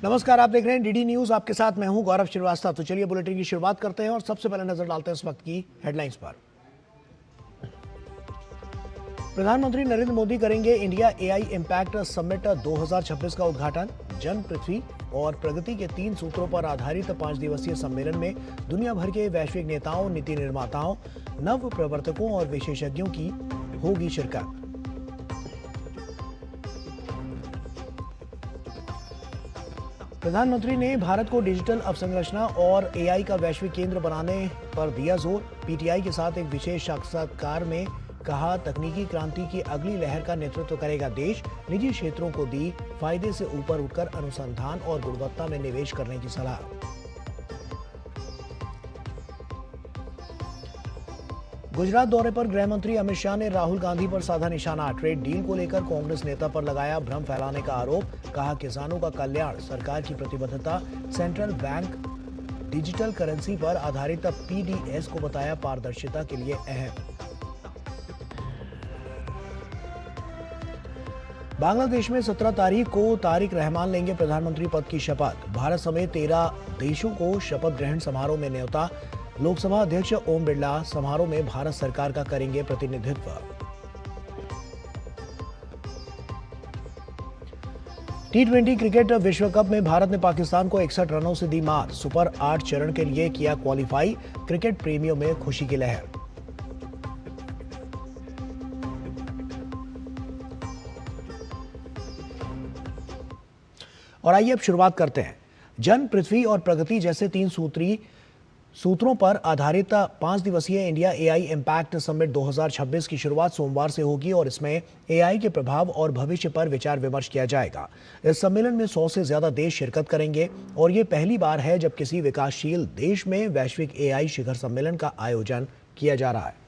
नमस्कार, आप देख रहे हैं डीडी न्यूज। आपके साथ मैं हूं गौरव श्रीवास्तव। तो चलिए बुलेटिन की शुरुआत करते हैं और सबसे पहले नजर डालते हैं इस वक्त की हेडलाइंस पर। प्रधानमंत्री नरेंद्र मोदी करेंगे इंडिया एआई इंपैक्ट समिट 2026 का उद्घाटन। जन, पृथ्वी और प्रगति के 3 सूत्रों पर आधारित 5 दिवसीय सम्मेलन में दुनिया भर के वैश्विक नेताओं, नीति निर्माताओं, नव प्रवर्तकों और विशेषज्ञों की होगी शिरकत। प्रधानमंत्री ने भारत को डिजिटल अवसंरचना और एआई का वैश्विक केंद्र बनाने पर दिया जोर। पीटीआई के साथ एक विशेष साक्षात्कार में कहा, तकनीकी क्रांति की अगली लहर का नेतृत्व करेगा देश। निजी क्षेत्रों को दी फायदे से ऊपर उठकर अनुसंधान और गुणवत्ता में निवेश करने की सलाह। गुजरात दौरे पर गृह मंत्री अमित शाह ने राहुल गांधी पर साधा निशाना। ट्रेड डील को लेकर कांग्रेस नेता पर लगाया भ्रम फैलाने का आरोप। कहा, किसानों का कल्याण सरकार की प्रतिबद्धता। सेंट्रल बैंक डिजिटल करेंसी पर आधारित पीडीएस को बताया पारदर्शिता के लिए अहम। बांग्लादेश में 17 तारीख को तारिक रहमान लेंगे प्रधानमंत्री पद की शपथ। भारत समेत 13 देशों को शपथ ग्रहण समारोह में न्योता। लोकसभा अध्यक्ष ओम बिरला समारोह में भारत सरकार का करेंगे प्रतिनिधित्व। टी20 क्रिकेट विश्व कप में भारत ने पाकिस्तान को 61 रनों से दी मात। सुपर 8 चरण के लिए किया क्वालिफाई। क्रिकेट प्रेमियों में खुशी की लहर। और आइए अब शुरुआत करते हैं। जन, पृथ्वी और प्रगति जैसे 3 सूत्रों पर आधारित 5 दिवसीय इंडिया एआई इंपैक्ट समिट 2026 की शुरुआत सोमवार से होगी और इसमें एआई के प्रभाव और भविष्य पर विचार विमर्श किया जाएगा। इस सम्मेलन में 100 से ज्यादा देश शिरकत करेंगे और ये पहली बार है जब किसी विकासशील देश में वैश्विक एआई शिखर सम्मेलन का आयोजन किया जा रहा है।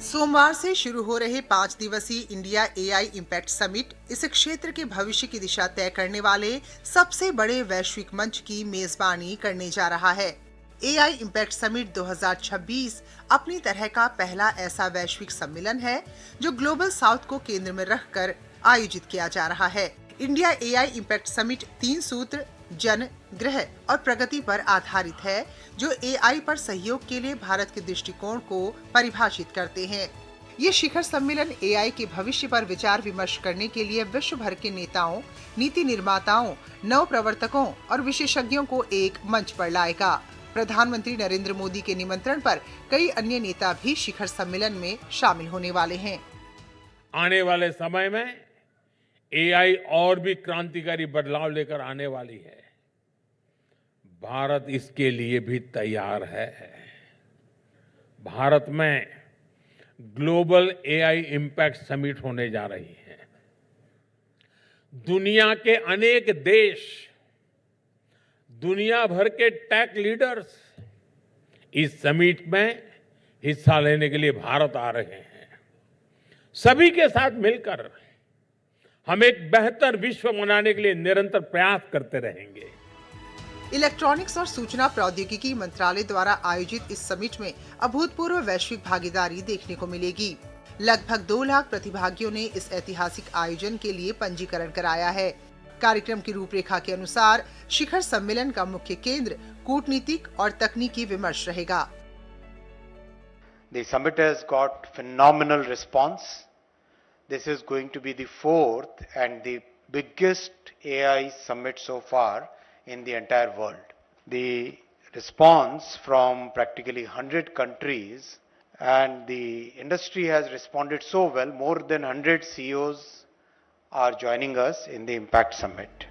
सोमवार से शुरू हो रहे 5 दिवसीय इंडिया एआई इंपैक्ट समिट इस क्षेत्र के भविष्य की दिशा तय करने वाले सबसे बड़े वैश्विक मंच की मेजबानी करने जा रहा है। एआई इंपैक्ट समिट 2026 अपनी तरह का पहला ऐसा वैश्विक सम्मेलन है जो ग्लोबल साउथ को केंद्र में रखकर आयोजित किया जा रहा है। इंडिया एआई इंपैक्ट समिट 3 सूत्र जन, गृह और प्रगति पर आधारित है, जो एआई पर सहयोग के लिए भारत के दृष्टिकोण को परिभाषित करते हैं। ये शिखर सम्मेलन एआई के भविष्य पर विचार विमर्श करने के लिए विश्व भर के नेताओं, नीति निर्माताओं, नव प्रवर्तकों और विशेषज्ञों को एक मंच पर लाएगा। प्रधानमंत्री नरेंद्र मोदी के निमंत्रण पर कई अन्य नेता भी शिखर सम्मेलन में शामिल होने वाले हैं। आने वाले समय में एआई और भी क्रांतिकारी बदलाव लेकर आने वाली है। भारत इसके लिए भी तैयार है। भारत में ग्लोबल एआई इंपैक्ट समिट होने जा रही है। दुनिया के अनेक देश, दुनिया भर के टेक लीडर्स इस समिट में हिस्सा लेने के लिए भारत आ रहे हैं। सभी के साथ मिलकर हम एक बेहतर विश्व बनाने के लिए निरंतर प्रयास करते रहेंगे। इलेक्ट्रॉनिक्स और सूचना प्रौद्योगिकी मंत्रालय द्वारा आयोजित इस समिट में अभूतपूर्व वैश्विक भागीदारी देखने को मिलेगी। लगभग 2 लाख प्रतिभागियों ने इस ऐतिहासिक आयोजन के लिए पंजीकरण कराया है। कार्यक्रम की रूपरेखा के अनुसार शिखर सम्मेलन का मुख्य केंद्र कूटनीतिक और तकनीकी विमर्श रहेगा। The summit has got phenomenal response. This is going to be the 4th and the biggest AI summit so far in the entire world. The response from practically 100 countries and the industry has responded so well. More than 100 CEOs are joining us in the Impact Summit.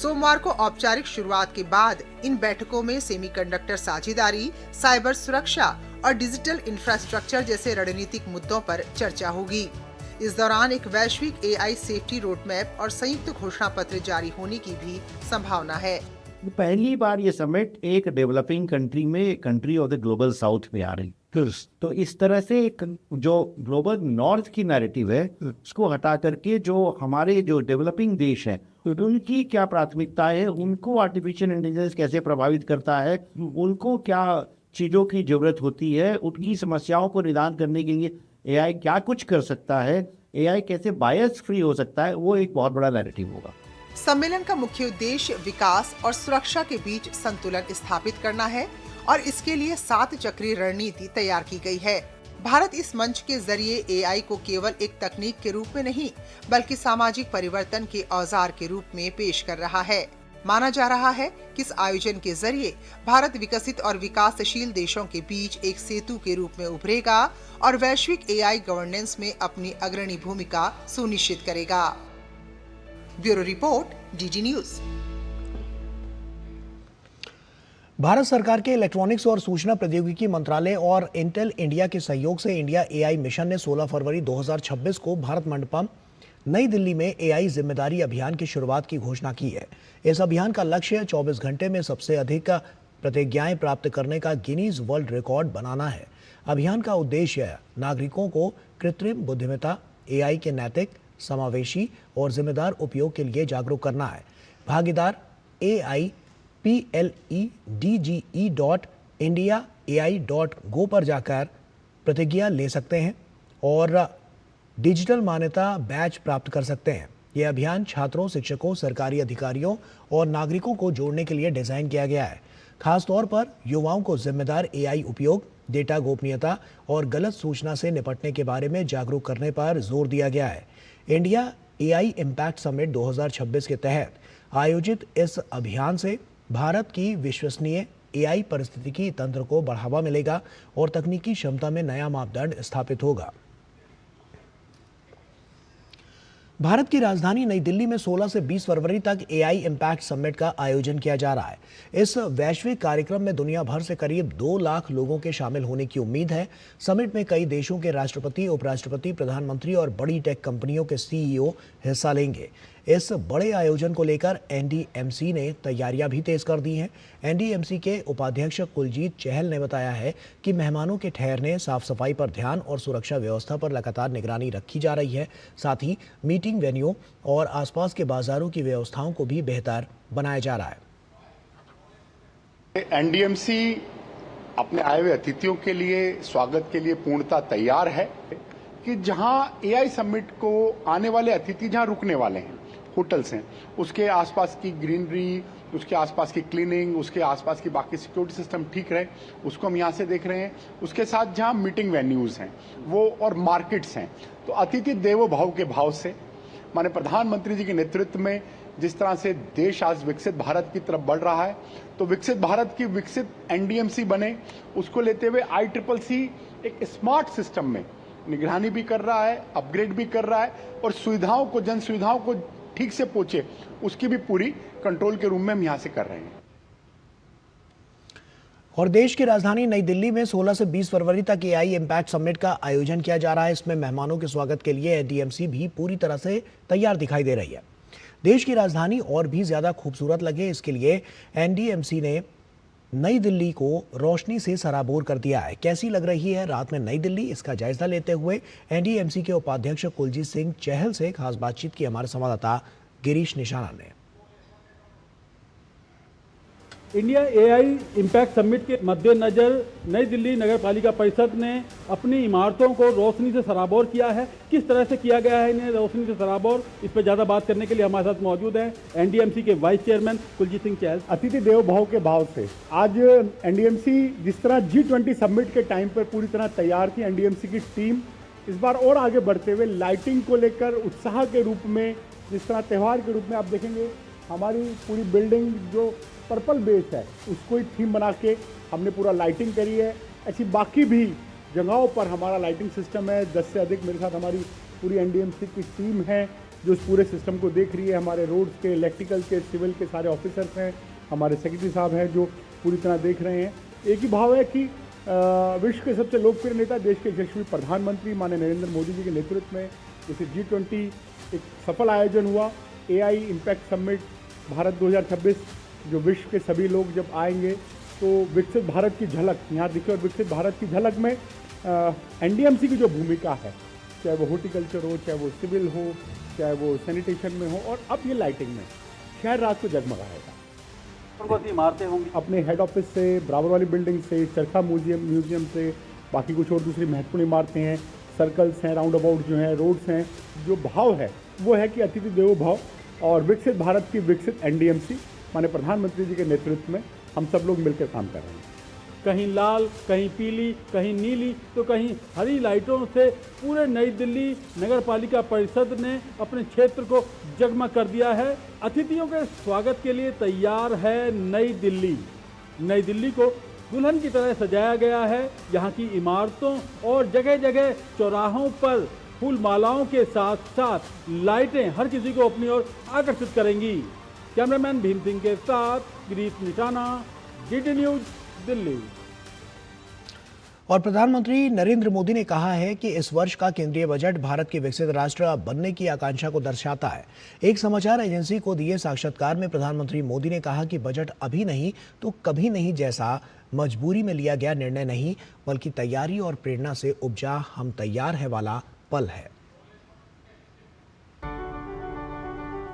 सोमवार को औपचारिक शुरुआत के बाद इन बैठकों में semiconductor साझेदारी, cyber सुरक्षा और डिजिटल इंफ्रास्ट्रक्चर जैसे रणनीतिक मुद्दों पर चर्चा होगी। इस दौरान एक वैश्विक एआई सेफ्टी रोडमैप और संयुक्त घोषणा पत्र जारी होने की भी संभावना है। पहली बार ये समिट एक डेवलपिंग कंट्री में, country of the global south में आ रही। तो इस तरह से जो ग्लोबल नॉर्थ की नैरेटिव है उसको हटा करके जो हमारे जो डेवलपिंग देश हैं उनकी क्या प्राथमिकताएं है, उनको आर्टिफिशियल इंटेलिजेंस कैसे प्रभावित करता है, उनको क्या चीज़ों की जरूरत होती है, उनकी समस्याओं को निदान करने के लिए एआई क्या कुछ कर सकता है, एआई कैसे बायस फ्री हो सकता है, वो एक बहुत बड़ा नैरेटिव होगा। सम्मेलन का मुख्य उद्देश्य विकास और सुरक्षा के बीच संतुलन स्थापित करना है और इसके लिए 7 चक्रीय रणनीति तैयार की गई है। भारत इस मंच के जरिए एआई को केवल एक तकनीक के रूप में नहीं बल्कि सामाजिक परिवर्तन के औजार के रूप में पेश कर रहा है। माना जा रहा है कि इस आयोजन के जरिए भारत विकसित और विकासशील देशों के बीच एक सेतु के रूप में उभरेगा और वैश्विक एआई गवर्नेंस में अपनी अग्रणी भूमिका सुनिश्चित करेगा। Bureau report, DD news. Bharat सरकार के इलेक्ट्रॉनिक्स और सूचना प्रौद्योगिकी मंत्रालय और इंटेल इंडिया के सहयोग से इंडिया एआई मिशन ने 16 फरवरी 2026 को भारत मंडपम नई दिल्ली में एआई जिम्मेदारी अभियान की शुरुआत की घोषणा की है। इस अभियान का लक्ष्य 24 घंटे में सबसे अधिक प्रतिज्ञाएं प्राप्त करने का गिनीज वर्ल्ड रिकॉर्ड बनाना है। अभियान का उद्देश्य नागरिकों को कृत्रिम बुद्धिमत्ता, एआई के नैतिक, समावेशी और जिम्मेदार उपयोग के लिए जागरूक करना है। भागीदार AIPLEDGE.IndiaAI.go पर जाकर प्रतिज्ञा ले सकते हैं और डिजिटल मान्यता बैच प्राप्त कर सकते हैं। यह अभियान छात्रों, शिक्षकों, सरकारी अधिकारियों और नागरिकों को जोड़ने के लिए डिजाइन किया गया है। खासतौर पर युवाओं को जिम्मेदार एआई उपयोग, डेटा गोपनीयता और गलत सूचना से निपटने के बारे में जागरूक करने पर जोर दिया गया है। इंडिया एआई इम्पैक्ट समिट 2026 के तहत आयोजित इस अभियान से भारत की विश्वसनीय एआई पारिस्थितिकी तंत्र को बढ़ावा मिलेगा और तकनीकी क्षमता में नया मापदंड स्थापित होगा। भारत की राजधानी नई दिल्ली में 16 से 20 फरवरी तक एआई इम्पैक्ट समिट का आयोजन किया जा रहा है। इस वैश्विक कार्यक्रम में दुनिया भर से करीब 2 लाख लोगों के शामिल होने की उम्मीद है। समिट में कई देशों के राष्ट्रपति, उपराष्ट्रपति, प्रधानमंत्री और बड़ी टेक कंपनियों के सीईओ हिस्सा लेंगे। इस बड़े आयोजन को लेकर एनडीएमसी ने तैयारियां भी तेज कर दी हैं। एनडीएमसी के उपाध्यक्ष कुलजीत चहल ने बताया है कि मेहमानों के ठहरने, साफ सफाई पर ध्यान और सुरक्षा व्यवस्था पर लगातार निगरानी रखी जा रही है। साथ ही मीटिंग वेन्यू और आसपास के बाजारों की व्यवस्थाओं को भी बेहतर बनाया जा रहा है। एनडीएमसी अपने आए हुए अतिथियों के लिए स्वागत के लिए पूर्णतः तैयार है कि जहां एआई समिट को आने वाले अतिथि जहां रुकने वाले हैं, होटल्स हैं, उसके आसपास की ग्रीनरी, उसके आसपास की क्लीनिंग, उसके आसपास की बाकी सिक्योरिटी सिस्टम ठीक रहे, उसको हम यहाँ से देख रहे हैं। उसके साथ जहाँ मीटिंग वेन्यूज़ हैं वो और मार्केट्स हैं, तो अतिथि देवो भव के भाव से माने प्रधानमंत्री जी के नेतृत्व में जिस तरह से देश आज विकसित भारत की तरफ बढ़ रहा है, तो विकसित भारत की विकसित एनडीएमसी बने, उसको लेते हुए ICCC एक स्मार्ट सिस्टम में निगरानी भी कर रहा है, अपग्रेड भी कर रहा है और सुविधाओं को, जन सुविधाओं को ठीक से पहुंचे, उसकी भी पूरी कंट्रोल के रूम में हम यहां से कर रहे हैं। और देश की राजधानी नई दिल्ली में 16 से 20 फरवरी तक एआई इम्पैक्ट समिट का आयोजन किया जा रहा है। इसमें मेहमानों के स्वागत के लिए एनडीएमसी भी पूरी तरह से तैयार दिखाई दे रही है। देश की राजधानी और भी ज्यादा खूबसूरत लगे, इसके लिए एनडीएमसी ने नई दिल्ली को रोशनी से सराबोर कर दिया है। कैसी लग रही है रात में नई दिल्ली, इसका जायजा लेते हुए एनडीएमसी के उपाध्यक्ष कुलजीत सिंह चहल से खास बातचीत की हमारे संवाददाता गिरीश निशाना ने। इंडिया एआई इम्पैक्ट समिट के मद्देनजर नई दिल्ली नगर पालिका परिषद ने अपनी इमारतों को रोशनी से सराबोर किया है। किस तरह से किया गया है इन्हें रोशनी से सराबोर, इस पर ज़्यादा बात करने के लिए हमारे साथ मौजूद हैं एनडीएमसी के वाइस चेयरमैन कुलजीत सिंह चहल। अतिथि देवो भव के भाव से आज एनडीएमसी जिस तरह G20 समिट के टाइम पर पूरी तरह तैयार थी, एनडीएमसी की टीम इस बार और आगे बढ़ते हुए लाइटिंग को लेकर उत्साह के रूप में, जिस तरह त्यौहार के रूप में आप देखेंगे हमारी पूरी बिल्डिंग जो पर्पल बेस है उसको ही थीम बना के हमने पूरा लाइटिंग करी है। ऐसी बाकी भी जगहों पर हमारा लाइटिंग सिस्टम है। 10 से अधिक मेरे साथ हमारी पूरी एनडीएमसी की टीम है जो इस पूरे सिस्टम को देख रही है। हमारे रोड्स के, इलेक्ट्रिकल के, सिविल के सारे ऑफिसर्स हैं, हमारे सेक्रेटरी साहब हैं जो पूरी तरह देख रहे हैं। एक ही भाव है कि विश्व के सबसे लोकप्रिय नेता, देश के यशस्वी प्रधानमंत्री माननीय नरेंद्र मोदी जी के नेतृत्व में जैसे G20 एक सफल आयोजन हुआ। एआई इम्पैक्ट समिट भारत 2026 जो विश्व के सभी लोग जब आएंगे तो विकसित भारत की झलक यहाँ दिखे, और विकसित भारत की झलक में एनडीएमसी की जो भूमिका है, चाहे वो हॉर्टिकल्चर हो, चाहे वो सिविल हो, चाहे वो सैनिटेशन में हो, और अब ये लाइटिंग में शहर रात को जगमगाएगा। कौन सी इमारतें होंगी? अपने हेड ऑफिस से, बराबर वाली बिल्डिंग से, चरखा म्यूजियम से, बाकी कुछ और दूसरी महत्वपूर्ण इमारतें हैं, सर्कल्स हैं, राउंड अबाउट जो हैं, रोड्स हैं, जो भाव है वो है कि अतिथि देवो भव, और विकसित भारत की विकसित एनडीएमसी माननीय प्रधानमंत्री जी के नेतृत्व में हम सब लोग मिलकर काम कर रहे हैं। कहीं लाल, कहीं पीली, कहीं नीली तो कहीं हरी लाइटों से पूरे नई दिल्ली नगर पालिका परिषद ने अपने क्षेत्र को जगमग कर दिया है। अतिथियों के स्वागत के लिए तैयार है नई दिल्ली। नई दिल्ली को दुल्हन की तरह सजाया गया है। यहाँ की इमारतों और जगह जगह चौराहों पर फूल मालाओं के साथ साथ लाइटें हर किसी को अपनी ओर आकर्षित करेंगी। कैमरामैन भीम सिंह के साथ गिरीश निशाना, डीडी न्यूज, दिल्ली। और प्रधानमंत्री नरेंद्र मोदी ने कहा है कि इस वर्ष का केंद्रीय बजट भारत के विकसित राष्ट्र बनने की आकांक्षा को दर्शाता है। एक समाचार एजेंसी को दिए साक्षात्कार में प्रधानमंत्री मोदी ने कहा कि बजट अभी नहीं तो कभी नहीं जैसा मजबूरी में लिया गया निर्णय नहीं, बल्कि तैयारी और प्रेरणा से उपजा हम तैयार है वाला पल है।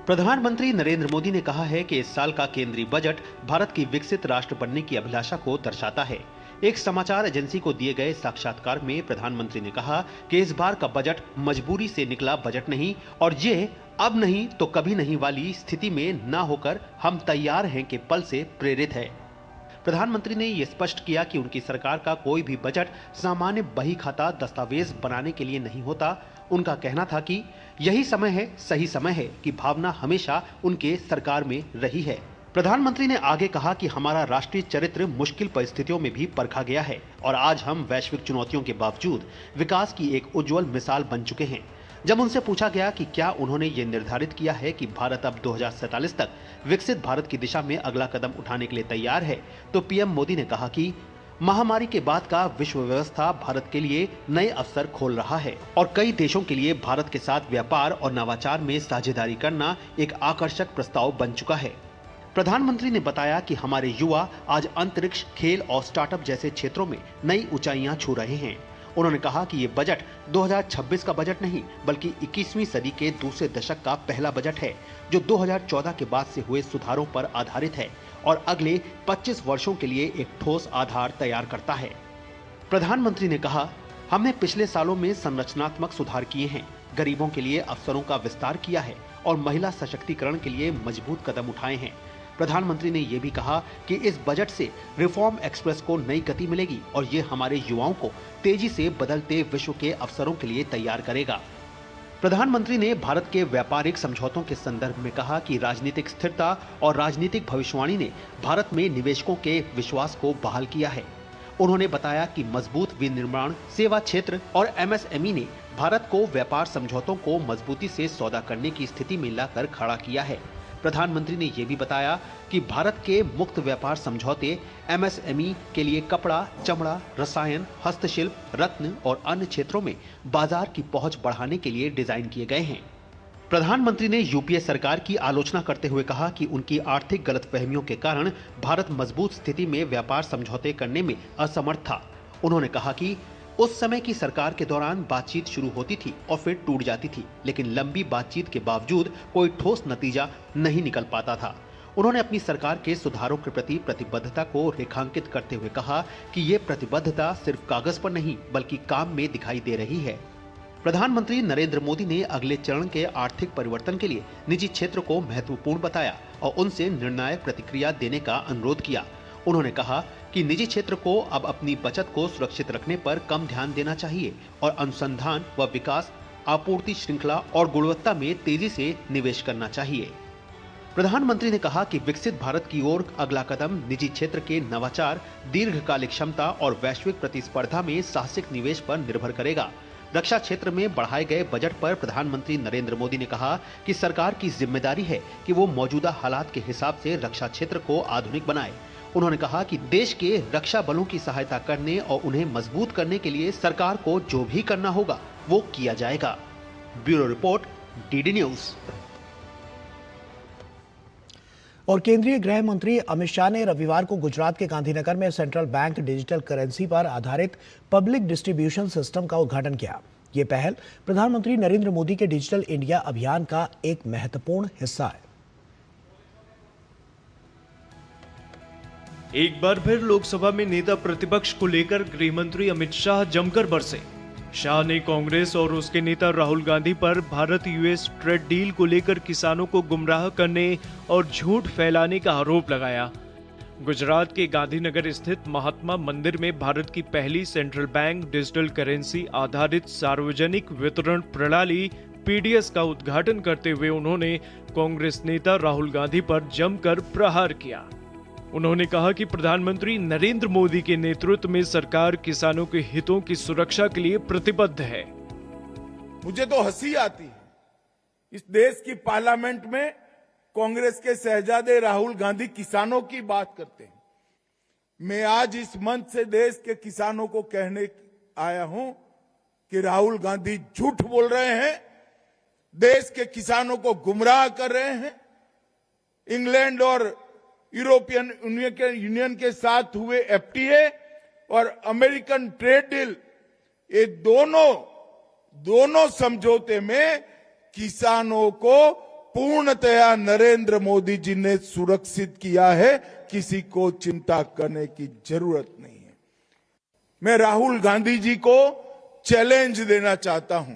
प्रधानमंत्री नरेंद्र मोदी ने कहा है कि इस साल का केंद्रीय बजट भारत की विकसित राष्ट्र बनने की अभिलाषा को दर्शाता है। एक समाचार एजेंसी को दिए गए साक्षात्कार में प्रधानमंत्री ने कहा कि इस बार का बजट मजबूरी से निकला बजट नहीं और ये अब नहीं तो कभी नहीं वाली स्थिति में न होकर हम तैयार हैं के पल से प्रेरित है। प्रधानमंत्री ने यह स्पष्ट किया कि उनकी सरकार का कोई भी बजट सामान्य बही खाता दस्तावेज बनाने के लिए नहीं होता। उनका कहना था कि यही समय है, सही समय है कि भावना हमेशा उनके सरकार में रही है। प्रधानमंत्री ने आगे कहा कि हमारा राष्ट्रीय चरित्र मुश्किल परिस्थितियों में भी परखा गया है और आज हम वैश्विक चुनौतियों के बावजूद विकास की एक उज्जवल मिसाल बन चुके हैं। जब उनसे पूछा गया कि क्या उन्होंने ये निर्धारित किया है कि भारत अब 2047 तक विकसित भारत की दिशा में अगला कदम उठाने के लिए तैयार है, तो पीएम मोदी ने कहा कि महामारी के बाद का विश्व व्यवस्था भारत के लिए नए अवसर खोल रहा है और कई देशों के लिए भारत के साथ व्यापार और नवाचार में साझेदारी करना एक आकर्षक प्रस्ताव बन चुका है। प्रधानमंत्री ने बताया कि हमारे युवा आज अंतरिक्ष, खेल और स्टार्टअप जैसे क्षेत्रों में नई ऊंचाइयां छू रहे हैं। उन्होंने कहा कि ये बजट 2026 का बजट नहीं बल्कि 21वीं सदी के दूसरे दशक का पहला बजट है जो 2014 के बाद से हुए सुधारों पर आधारित है और अगले 25 वर्षों के लिए एक ठोस आधार तैयार करता है। प्रधानमंत्री ने कहा, हमने पिछले सालों में संरचनात्मक सुधार किए हैं, गरीबों के लिए अवसरों का विस्तार किया है और महिला सशक्तिकरण के लिए मजबूत कदम उठाए हैं। प्रधानमंत्री ने यह भी कहा कि इस बजट से रिफॉर्म एक्सप्रेस को नई गति मिलेगी और ये हमारे युवाओं को तेजी से बदलते विश्व के अवसरों के लिए तैयार करेगा। प्रधानमंत्री ने भारत के व्यापारिक समझौतों के संदर्भ में कहा कि राजनीतिक स्थिरता और राजनीतिक भविष्यवाणी ने भारत में निवेशकों के विश्वास को बहाल किया है। उन्होंने बताया कि मजबूत विनिर्माण, सेवा क्षेत्र और एमएसएमई ने भारत को व्यापार समझौतों को मजबूती से सौदा करने की स्थिति में लाकर खड़ा किया है। प्रधानमंत्री ने यह भी बताया कि भारत के मुक्त व्यापार समझौते एमएसएमई के लिए कपड़ा, चमड़ा, रसायन, हस्तशिल्प, रत्न और अन्य क्षेत्रों में बाजार की पहुंच बढ़ाने के लिए डिजाइन किए गए हैं। प्रधानमंत्री ने यूपीए सरकार की आलोचना करते हुए कहा कि उनकी आर्थिक गलतफहमियों के कारण भारत मजबूत स्थिति में व्यापार समझौते करने में असमर्थ था। उन्होंने कहा कि उस समय की सरकार के दौरान बातचीत शुरू होती थी और फिर टूट जाती थी, लेकिन लंबी बातचीत के बावजूद कोई ठोस नतीजा नहीं निकल पाता था। उन्होंने अपनी सरकार के सुधारों के प्रति प्रतिबद्धता को रेखांकित करते हुए कहा कि ये प्रतिबद्धता सिर्फ कागज पर नहीं बल्कि काम में दिखाई दे रही है। प्रधानमंत्री नरेंद्र मोदी ने अगले चरण के आर्थिक परिवर्तन के लिए निजी क्षेत्र को महत्वपूर्ण बताया और उनसे निर्णायक प्रतिक्रिया देने का अनुरोध किया। उन्होंने कहा कि निजी क्षेत्र को अब अपनी बचत को सुरक्षित रखने पर कम ध्यान देना चाहिए और अनुसंधान व विकास, आपूर्ति श्रृंखला और गुणवत्ता में तेजी से निवेश करना चाहिए। प्रधानमंत्री ने कहा कि विकसित भारत की ओर अगला कदम निजी क्षेत्र के नवाचार, दीर्घकालिक क्षमता और वैश्विक प्रतिस्पर्धा में साहसिक निवेश पर निर्भर करेगा। रक्षा क्षेत्र में बढ़ाए गए बजट पर प्रधानमंत्री नरेंद्र मोदी ने कहा कि सरकार की जिम्मेदारी है कि वो मौजूदा हालात के हिसाब से रक्षा क्षेत्र को आधुनिक बनाए। उन्होंने कहा कि देश के रक्षा बलों की सहायता करने और उन्हें मजबूत करने के लिए सरकार को जो भी करना होगा वो किया जाएगा। Bureau report, DD news. और केंद्रीय गृह मंत्री अमित शाह ने रविवार को गुजरात के गांधीनगर में सेंट्रल बैंक डिजिटल करेंसी पर आधारित पब्लिक डिस्ट्रीब्यूशन सिस्टम का उद्घाटन किया। ये पहल प्रधानमंत्री नरेंद्र मोदी के डिजिटल इंडिया अभियान का एक महत्वपूर्ण हिस्सा है। एक बार फिर लोकसभा में नेता प्रतिपक्ष को लेकर गृह मंत्री अमित शाह जमकर बरसे। शाह ने कांग्रेस और उसके नेता राहुल गांधी पर भारत यूएस ट्रेड डील को लेकर किसानों को गुमराह करने और झूठ फैलाने का आरोप लगाया। गुजरात के गांधीनगर स्थित महात्मा मंदिर में भारत की पहली सेंट्रल बैंक डिजिटल करेंसी आधारित सार्वजनिक वितरण प्रणाली पीडीएस का उद्घाटन करते हुए उन्होंने कांग्रेस नेता राहुल गांधी पर जमकर प्रहार किया। उन्होंने कहा कि प्रधानमंत्री नरेंद्र मोदी के नेतृत्व में सरकार किसानों के हितों की सुरक्षा के लिए प्रतिबद्ध है। मुझे तो हंसी आती है, इस देश की पार्लियामेंट में कांग्रेस के शहजादे राहुल गांधी किसानों की बात करते हैं। मैं आज इस मंच से देश के किसानों को कहने आया हूं कि राहुल गांधी झूठ बोल रहे हैं, देश के किसानों को गुमराह कर रहे हैं। इंग्लैंड और यूरोपियन यूनियन के साथ हुए एफटीए और अमेरिकन ट्रेड डील, ये दोनों समझौते में किसानों को पूर्णतया नरेंद्र मोदी जी ने सुरक्षित किया है। किसी को चिंता करने की जरूरत नहीं है। मैं राहुल गांधी जी को चैलेंज देना चाहता हूं,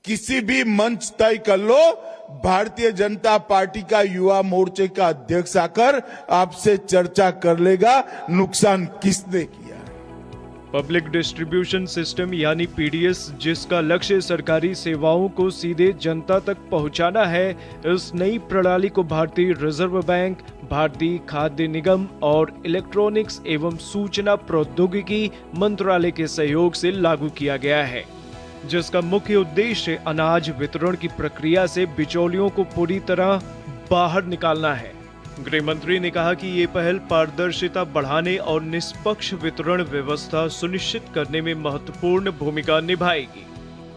किसी भी मंच तय कर लो, भारतीय जनता पार्टी का युवा मोर्चे का अध्यक्ष आकर आपसे चर्चा कर लेगा नुकसान किसने किया है। पब्लिक डिस्ट्रीब्यूशन सिस्टम यानी पीडीएस, जिसका लक्ष्य सरकारी सेवाओं को सीधे जनता तक पहुंचाना है, इस नई प्रणाली को भारतीय रिजर्व बैंक, भारतीय खाद्य निगम और इलेक्ट्रॉनिक्स एवं सूचना प्रौद्योगिकी मंत्रालय के सहयोग से लागू किया गया है, जिसका मुख्य उद्देश्य अनाज वितरण की प्रक्रिया से बिचौलियों को पूरी तरह बाहर निकालना है। गृह मंत्री ने कहा कि ये पहल पारदर्शिता बढ़ाने और निष्पक्ष वितरण व्यवस्था सुनिश्चित करने में महत्वपूर्ण भूमिका निभाएगी।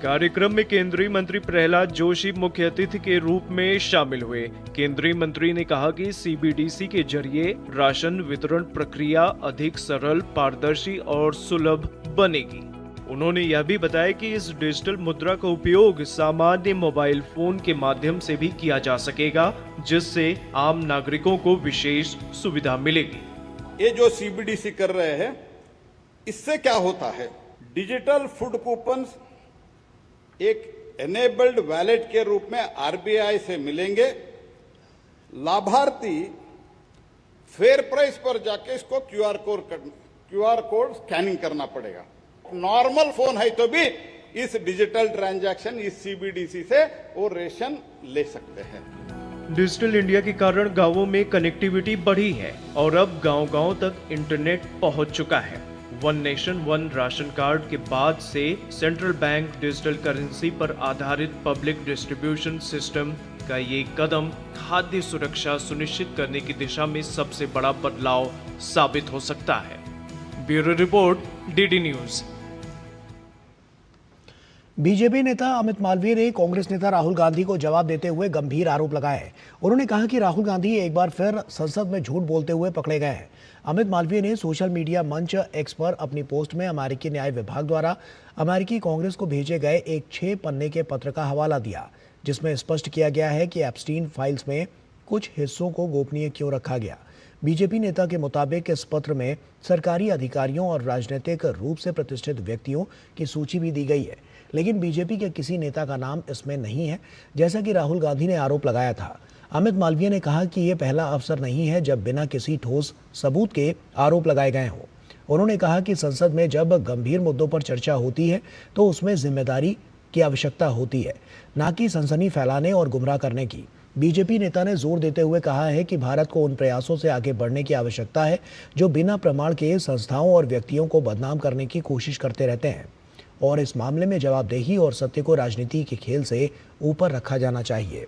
कार्यक्रम में केंद्रीय मंत्री प्रहलाद जोशी मुख्य अतिथि के रूप में शामिल हुए। केंद्रीय मंत्री ने कहा कि सीबीडीसी के जरिए राशन वितरण प्रक्रिया अधिक सरल, पारदर्शी और सुलभ बनेगी। उन्होंने यह भी बताया कि इस डिजिटल मुद्रा का उपयोग सामान्य मोबाइल फोन के माध्यम से भी किया जा सकेगा, जिससे आम नागरिकों को विशेष सुविधा मिलेगी। ये जो सीबीडीसी कर रहे हैं, इससे क्या होता है, डिजिटल फूड कूपन्स एक एनेबल्ड वैलेट के रूप में आरबीआई से मिलेंगे। लाभार्थी फेयर प्राइस पर जाके इसको क्यूआर कोड स्कैनिंग करना पड़ेगा। नॉर्मल फोन है तो भी इस डिजिटल ट्रांजैक्शन, इस सीबीडीसी से वो रेशन ले सकते हैं। डिजिटल इंडिया के कारण गांवों में कनेक्टिविटी बढ़ी है और अब गांव-गांव तक इंटरनेट पहुंच चुका है। One nation one ration card के बाद से सेंट्रल बैंक डिजिटल करेंसी पर आधारित पब्लिक डिस्ट्रीब्यूशन सिस्टम का ये कदम खाद्य सुरक्षा सुनिश्चित करने की दिशा में सबसे बड़ा बदलाव साबित हो सकता है। Bureau report, DD news. BJP नेता अमित मालवीय ने कांग्रेस नेता राहुल गांधी को जवाब देते हुए गंभीर आरोप लगाए हैं। उन्होंने कहा कि राहुल गांधी एक बार फिर संसद में झूठ बोलते हुए पकड़े गए हैं। अमित मालवीय ने सोशल मीडिया मंच एक्स पर अपनी पोस्ट में अमेरिकी न्याय विभाग द्वारा अमेरिकी कांग्रेस को भेजे गए एक 6 पन्ने के पत्र का हवाला दिया, जिसमें स्पष्ट किया गया है कि एप्स्टीन फाइल्स में कुछ हिस्सों को गोपनीय क्यों रखा गया। बीजेपी नेता के मुताबिक इस पत्र में सरकारी अधिकारियों और राजनीतिक रूप से प्रतिष्ठित व्यक्तियों की सूची भी दी गई है, लेकिन बीजेपी के किसी नेता का नाम इसमें नहीं है, जैसा कि राहुल गांधी ने आरोप लगाया था। अमित मालवीय ने कहा कि यह पहला अवसर नहीं है जब बिना किसी ठोस सबूत के आरोप लगाए गए हों। उन्होंने कहा कि संसद में जब गंभीर मुद्दों पर चर्चा होती है तो उसमें जिम्मेदारी की आवश्यकता होती है, न कि सनसनी फैलाने और गुमराह करने की। बीजेपी नेता ने जोर देते हुए कहा है कि भारत को उन प्रयासों से आगे बढ़ने की आवश्यकता है जो बिना प्रमाण के संस्थाओं और व्यक्तियों को बदनाम करने की कोशिश करते रहते हैं, और इस मामले में जवाबदेही और सत्य को राजनीति के खेल से ऊपर रखा जाना चाहिए।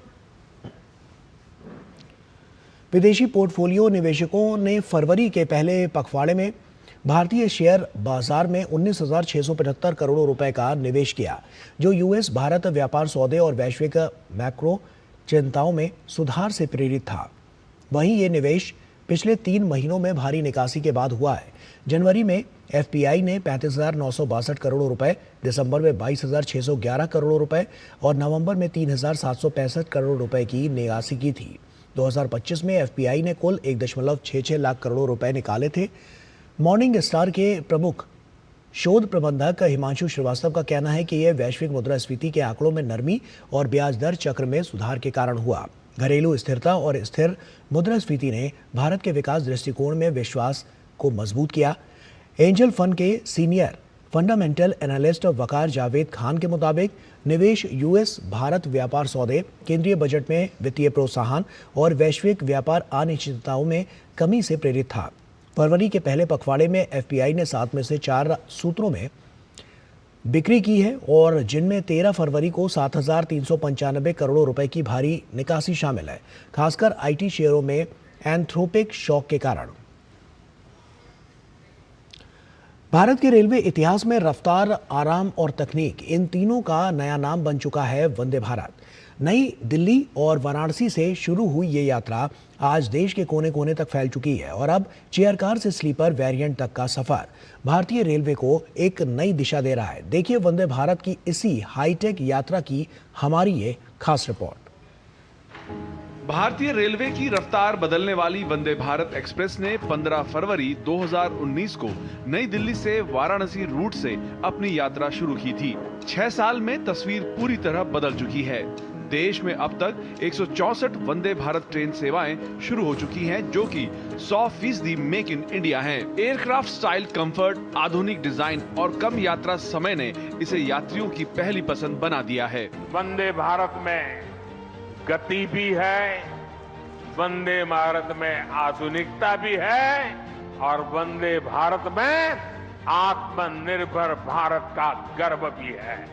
विदेशी पोर्टफोलियो निवेशकों ने फरवरी के पहले पखवाड़े में भारतीय शेयर बाजार में 19,675 करोड़ रुपए का निवेश किया, जो यूएस भारत व्यापार सौदे और वैश्विक मैक्रो चिंताओं में सुधार से प्रेरित था। वहीं ये निवेश पिछले 3 महीनों में भारी निकासी के बाद हुआ है। जनवरी में एफपीआई ने 35,962 करोड़ रुपए, दिसंबर में 22,611 करोड़ रुपए और नवंबर में 3,765 करोड़ रुपए की निकासी की थी। 2025 में एफपीआई ने कुल 1.66 लाख करोड़ रुपए निकाले थे। मॉर्निंग स्टार के प्रमुख शोध प्रबंधक हिमांशु श्रीवास्तव का कहना है कि यह वैश्विक मुद्रास्फीति के आंकड़ों में नरमी और ब्याज दर चक्र में सुधार के कारण हुआ। घरेलू स्थिरता और स्थिर मुद्रास्फीति ने भारत के विकास दृष्टिकोण में विश्वास को मजबूत किया। एंजल फंड के सीनियर फंडामेंटल एनालिस्ट वकार जावेद खान के मुताबिक निवेश यूएस भारत व्यापार सौदे, केंद्रीय बजट में वित्तीय प्रोत्साहन और वैश्विक व्यापार अनिश्चितताओं में कमी से प्रेरित था। फरवरी के पहले पखवाड़े में एफपीआई ने 7 में से 4 सूत्रों में बिक्री की है और जिनमें 13 फरवरी को 7,395 करोड़ रुपए की भारी निकासी शामिल है, खासकर आईटी शेयरों में एंथ्रोपिक शॉक के कारण। भारत के रेलवे इतिहास में रफ्तार, आराम और तकनीक, इन तीनों का नया नाम बन चुका है वंदे भारत। नई दिल्ली और वाराणसी से शुरू हुई ये यात्रा आज देश के कोने कोने तक फैल चुकी है और अब चेयर कार से स्लीपर वेरिएंट तक का सफर भारतीय रेलवे को एक नई दिशा दे रहा है। देखिए वंदे भारत की इसी हाईटेक यात्रा की हमारी ये खास रिपोर्ट। भारतीय रेलवे की रफ्तार बदलने वाली वंदे भारत एक्सप्रेस ने 15 फरवरी 2019 को नई दिल्ली से वाराणसी रूट से अपनी यात्रा शुरू की थी। 6 साल में तस्वीर पूरी तरह बदल चुकी है। देश में अब तक 164 वंदे भारत ट्रेन सेवाएं शुरू हो चुकी हैं, जो कि 100% मेक इन इंडिया हैं। एयरक्राफ्ट स्टाइल कंफर्ट, आधुनिक डिजाइन और कम यात्रा समय ने इसे यात्रियों की पहली पसंद बना दिया है। वंदे भारत में गति भी है, वंदे भारत में आधुनिकता भी है और वंदे भारत में आत्मनिर्भर भारत का गर्व भी है।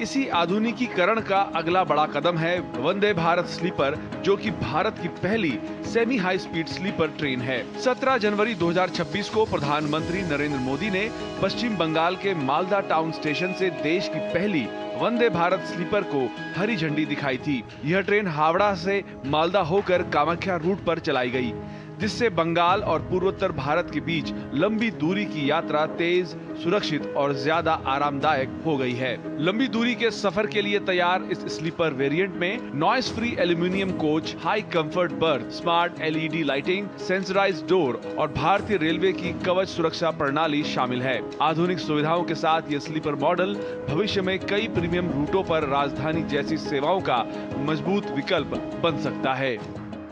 इसी आधुनिकीकरण का अगला बड़ा कदम है वंदे भारत स्लीपर, जो कि भारत की पहली semi high speed sleeper train है। 17 जनवरी 2026 को प्रधानमंत्री नरेंद्र मोदी ने पश्चिम बंगाल के मालदा टाउन स्टेशन से देश की पहली वंदे भारत स्लीपर को हरी झंडी दिखाई थी। यह ट्रेन हावड़ा से मालदा होकर कामाख्या रूट पर चलाई गई, जिससे बंगाल और पूर्वोत्तर भारत के बीच लंबी दूरी की यात्रा तेज, सुरक्षित और ज्यादा आरामदायक हो गई है। लंबी दूरी के सफर के लिए तैयार इस स्लीपर वेरिएंट में noise free aluminium coach, high comfort berth, smart LED lighting, sensorised door और भारतीय रेलवे की कवच सुरक्षा प्रणाली शामिल है। आधुनिक सुविधाओं के साथ ये स्लीपर मॉडल भविष्य में कई प्रीमियम रूटों पर राजधानी जैसी सेवाओं का मजबूत विकल्प बन सकता है।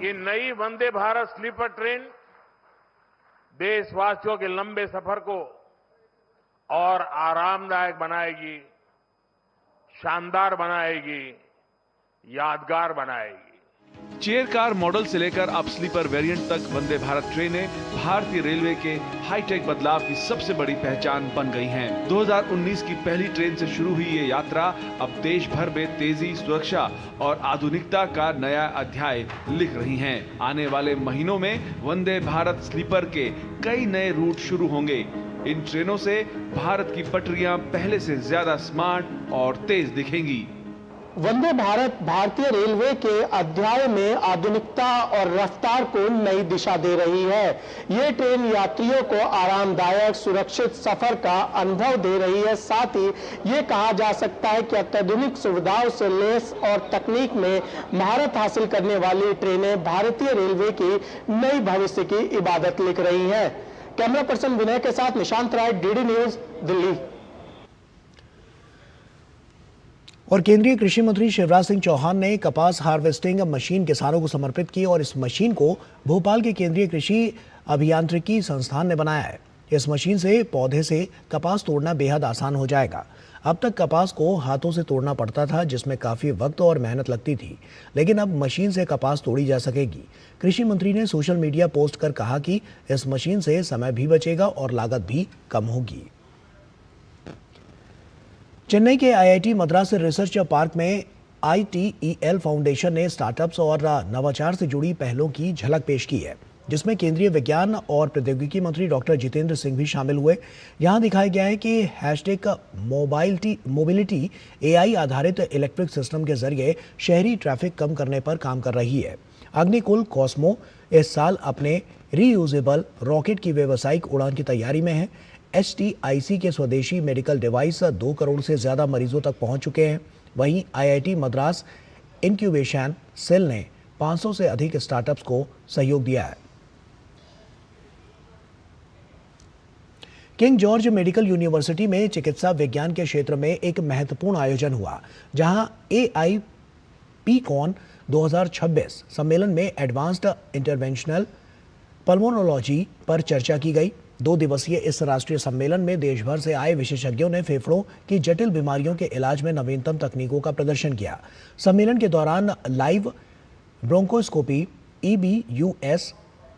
ये नई वंदे भारत स्लीपर ट्रेन देशवासियों के लंबे सफर को और आरामदायक बनाएगी, शानदार बनाएगी, यादगार बनाएगी। चेयर कार मॉडल से लेकर अब स्लीपर वेरिएंट तक वंदे भारत ट्रेनें भारतीय रेलवे के हाईटेक बदलाव की सबसे बड़ी पहचान बन गई हैं। 2019 की पहली ट्रेन से शुरू हुई ये यात्रा अब देश भर में तेजी, सुरक्षा और आधुनिकता का नया अध्याय लिख रही हैं। आने वाले महीनों में वंदे भारत स्लीपर के कई नए रूट शुरू होंगे। इन ट्रेनों से भारत की पटरियां पहले से ज्यादा स्मार्ट और तेज दिखेंगी। वंदे भारत भारतीय रेलवे के अध्याय में आधुनिकता और रफ्तार को नई दिशा दे रही है। ये ट्रेन यात्रियों को आरामदायक, सुरक्षित सफर का अनुभव दे रही है। साथ ही ये कहा जा सकता है कि अत्याधुनिक सुविधाओं से लैस और तकनीक में महारत हासिल करने वाली ट्रेनें भारतीय रेलवे की नई भविष्य की इबादत लिख रही हैं। कैमरा पर्सन विनय के साथ निशांत राय, डीडी न्यूज, दिल्ली। और केंद्रीय कृषि मंत्री शिवराज सिंह चौहान ने कपास हार्वेस्टिंग मशीन किसानों को समर्पित की और इस मशीन को भोपाल के केंद्रीय कृषि अभियांत्रिकी संस्थान ने बनाया है। इस मशीन से पौधे से कपास तोड़ना बेहद आसान हो जाएगा। अब तक कपास को हाथों से तोड़ना पड़ता था, जिसमें काफी वक्त और मेहनत लगती थी, लेकिन अब मशीन से कपास तोड़ी जा सकेगी। कृषि मंत्री ने सोशल मीडिया पोस्ट कर कहा कि इस मशीन से समय भी बचेगा और लागत भी कम होगी। चेन्नई के आईआईटी मद्रास रिसर्च पार्क में ITEL फाउंडेशन ने स्टार्टअप्स और नवाचार से जुड़ी पहलों की झलक पेश की है, जिसमें केंद्रीय विज्ञान और प्रौद्योगिकी मंत्री डॉक्टर जितेंद्र सिंह भी शामिल हुए। यहां दिखाया गया है कि हैशटैग मोबिलिटी AI आधारित इलेक्ट्रिक सिस्टम के जरिए शहरी ट्रैफिक कम करने पर काम कर रही है। अग्निकुल कॉस्मो इस साल अपने रीयूजेबल रॉकेट की व्यावसायिक उड़ान की तैयारी में है। HTIC के स्वदेशी मेडिकल डिवाइस 2 करोड़ से ज्यादा मरीजों तक पहुंच चुके हैं। वहीं IIT मद्रास इंक्यूबेशन सेल ने 500 से अधिक स्टार्टअप्स को सहयोग दिया है। किंग जॉर्ज मेडिकल यूनिवर्सिटी में चिकित्सा विज्ञान के क्षेत्र में एक महत्वपूर्ण आयोजन हुआ, जहां AIPCON 2026 सम्मेलन में एडवांस्ड इंटरवेंशनल पल्मोनोलॉजी पर चर्चा की गई। 2 दिवसीय इस राष्ट्रीय सम्मेलन में देश भर से आए विशेषज्ञों ने फेफड़ों की जटिल बीमारियों के इलाज में नवीनतम तकनीकों का प्रदर्शन किया। सम्मेलन के दौरान live bronchoscopy, EBUS,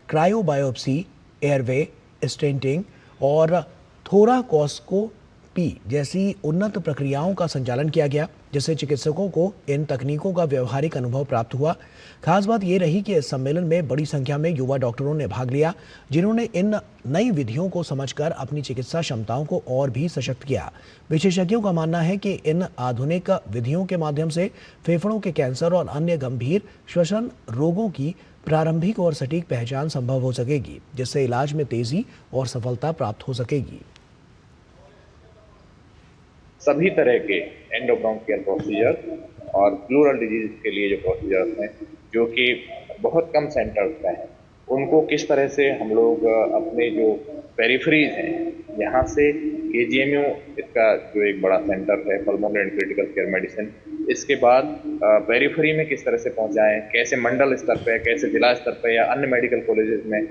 cryobiopsy, airway stenting और थोराकोस्कोपी जैसी उन्नत प्रक्रियाओं का संचालन किया गया, जिससे चिकित्सकों को इन तकनीकों का व्यवहारिक अनुभव प्राप्त हुआ। खास बात यह रही कि इस सम्मेलन में बड़ी संख्या में युवा डॉक्टरों ने भाग लिया, जिन्होंने इन नई विधियों को समझकर अपनी चिकित्सा क्षमताओं को और भी सशक्त किया। विशेषज्ञों का मानना है कि इन आधुनिक विधियों के माध्यम से फेफड़ों के कैंसर और अन्य गंभीर श्वसन रोगों की प्रारंभिक और सटीक पहचान संभव हो सकेगी, जिससे इलाज में तेजी और सफलता प्राप्त हो सकेगी। सभी तरह के एंडोब्रोंकियल प्रोसीजर और प्लूरल डिजीज के लिए जो प्रोसीजर्स हैं, जो कि बहुत कम सेंटर्स में हैं, उनको किस तरह से हम लोग अपने जो पेरिफेरीज हैं, यहाँ से KGMU इसका जो एक बड़ा सेंटर है pulmonary and critical care medicine, इसके बाद पेरिफेरी में किस तरह से पहुँचाएं, कैसे मंडल स्तर पे, कैसे जिला स्तर पे या अन्य मेडिकल कॉलेजेस में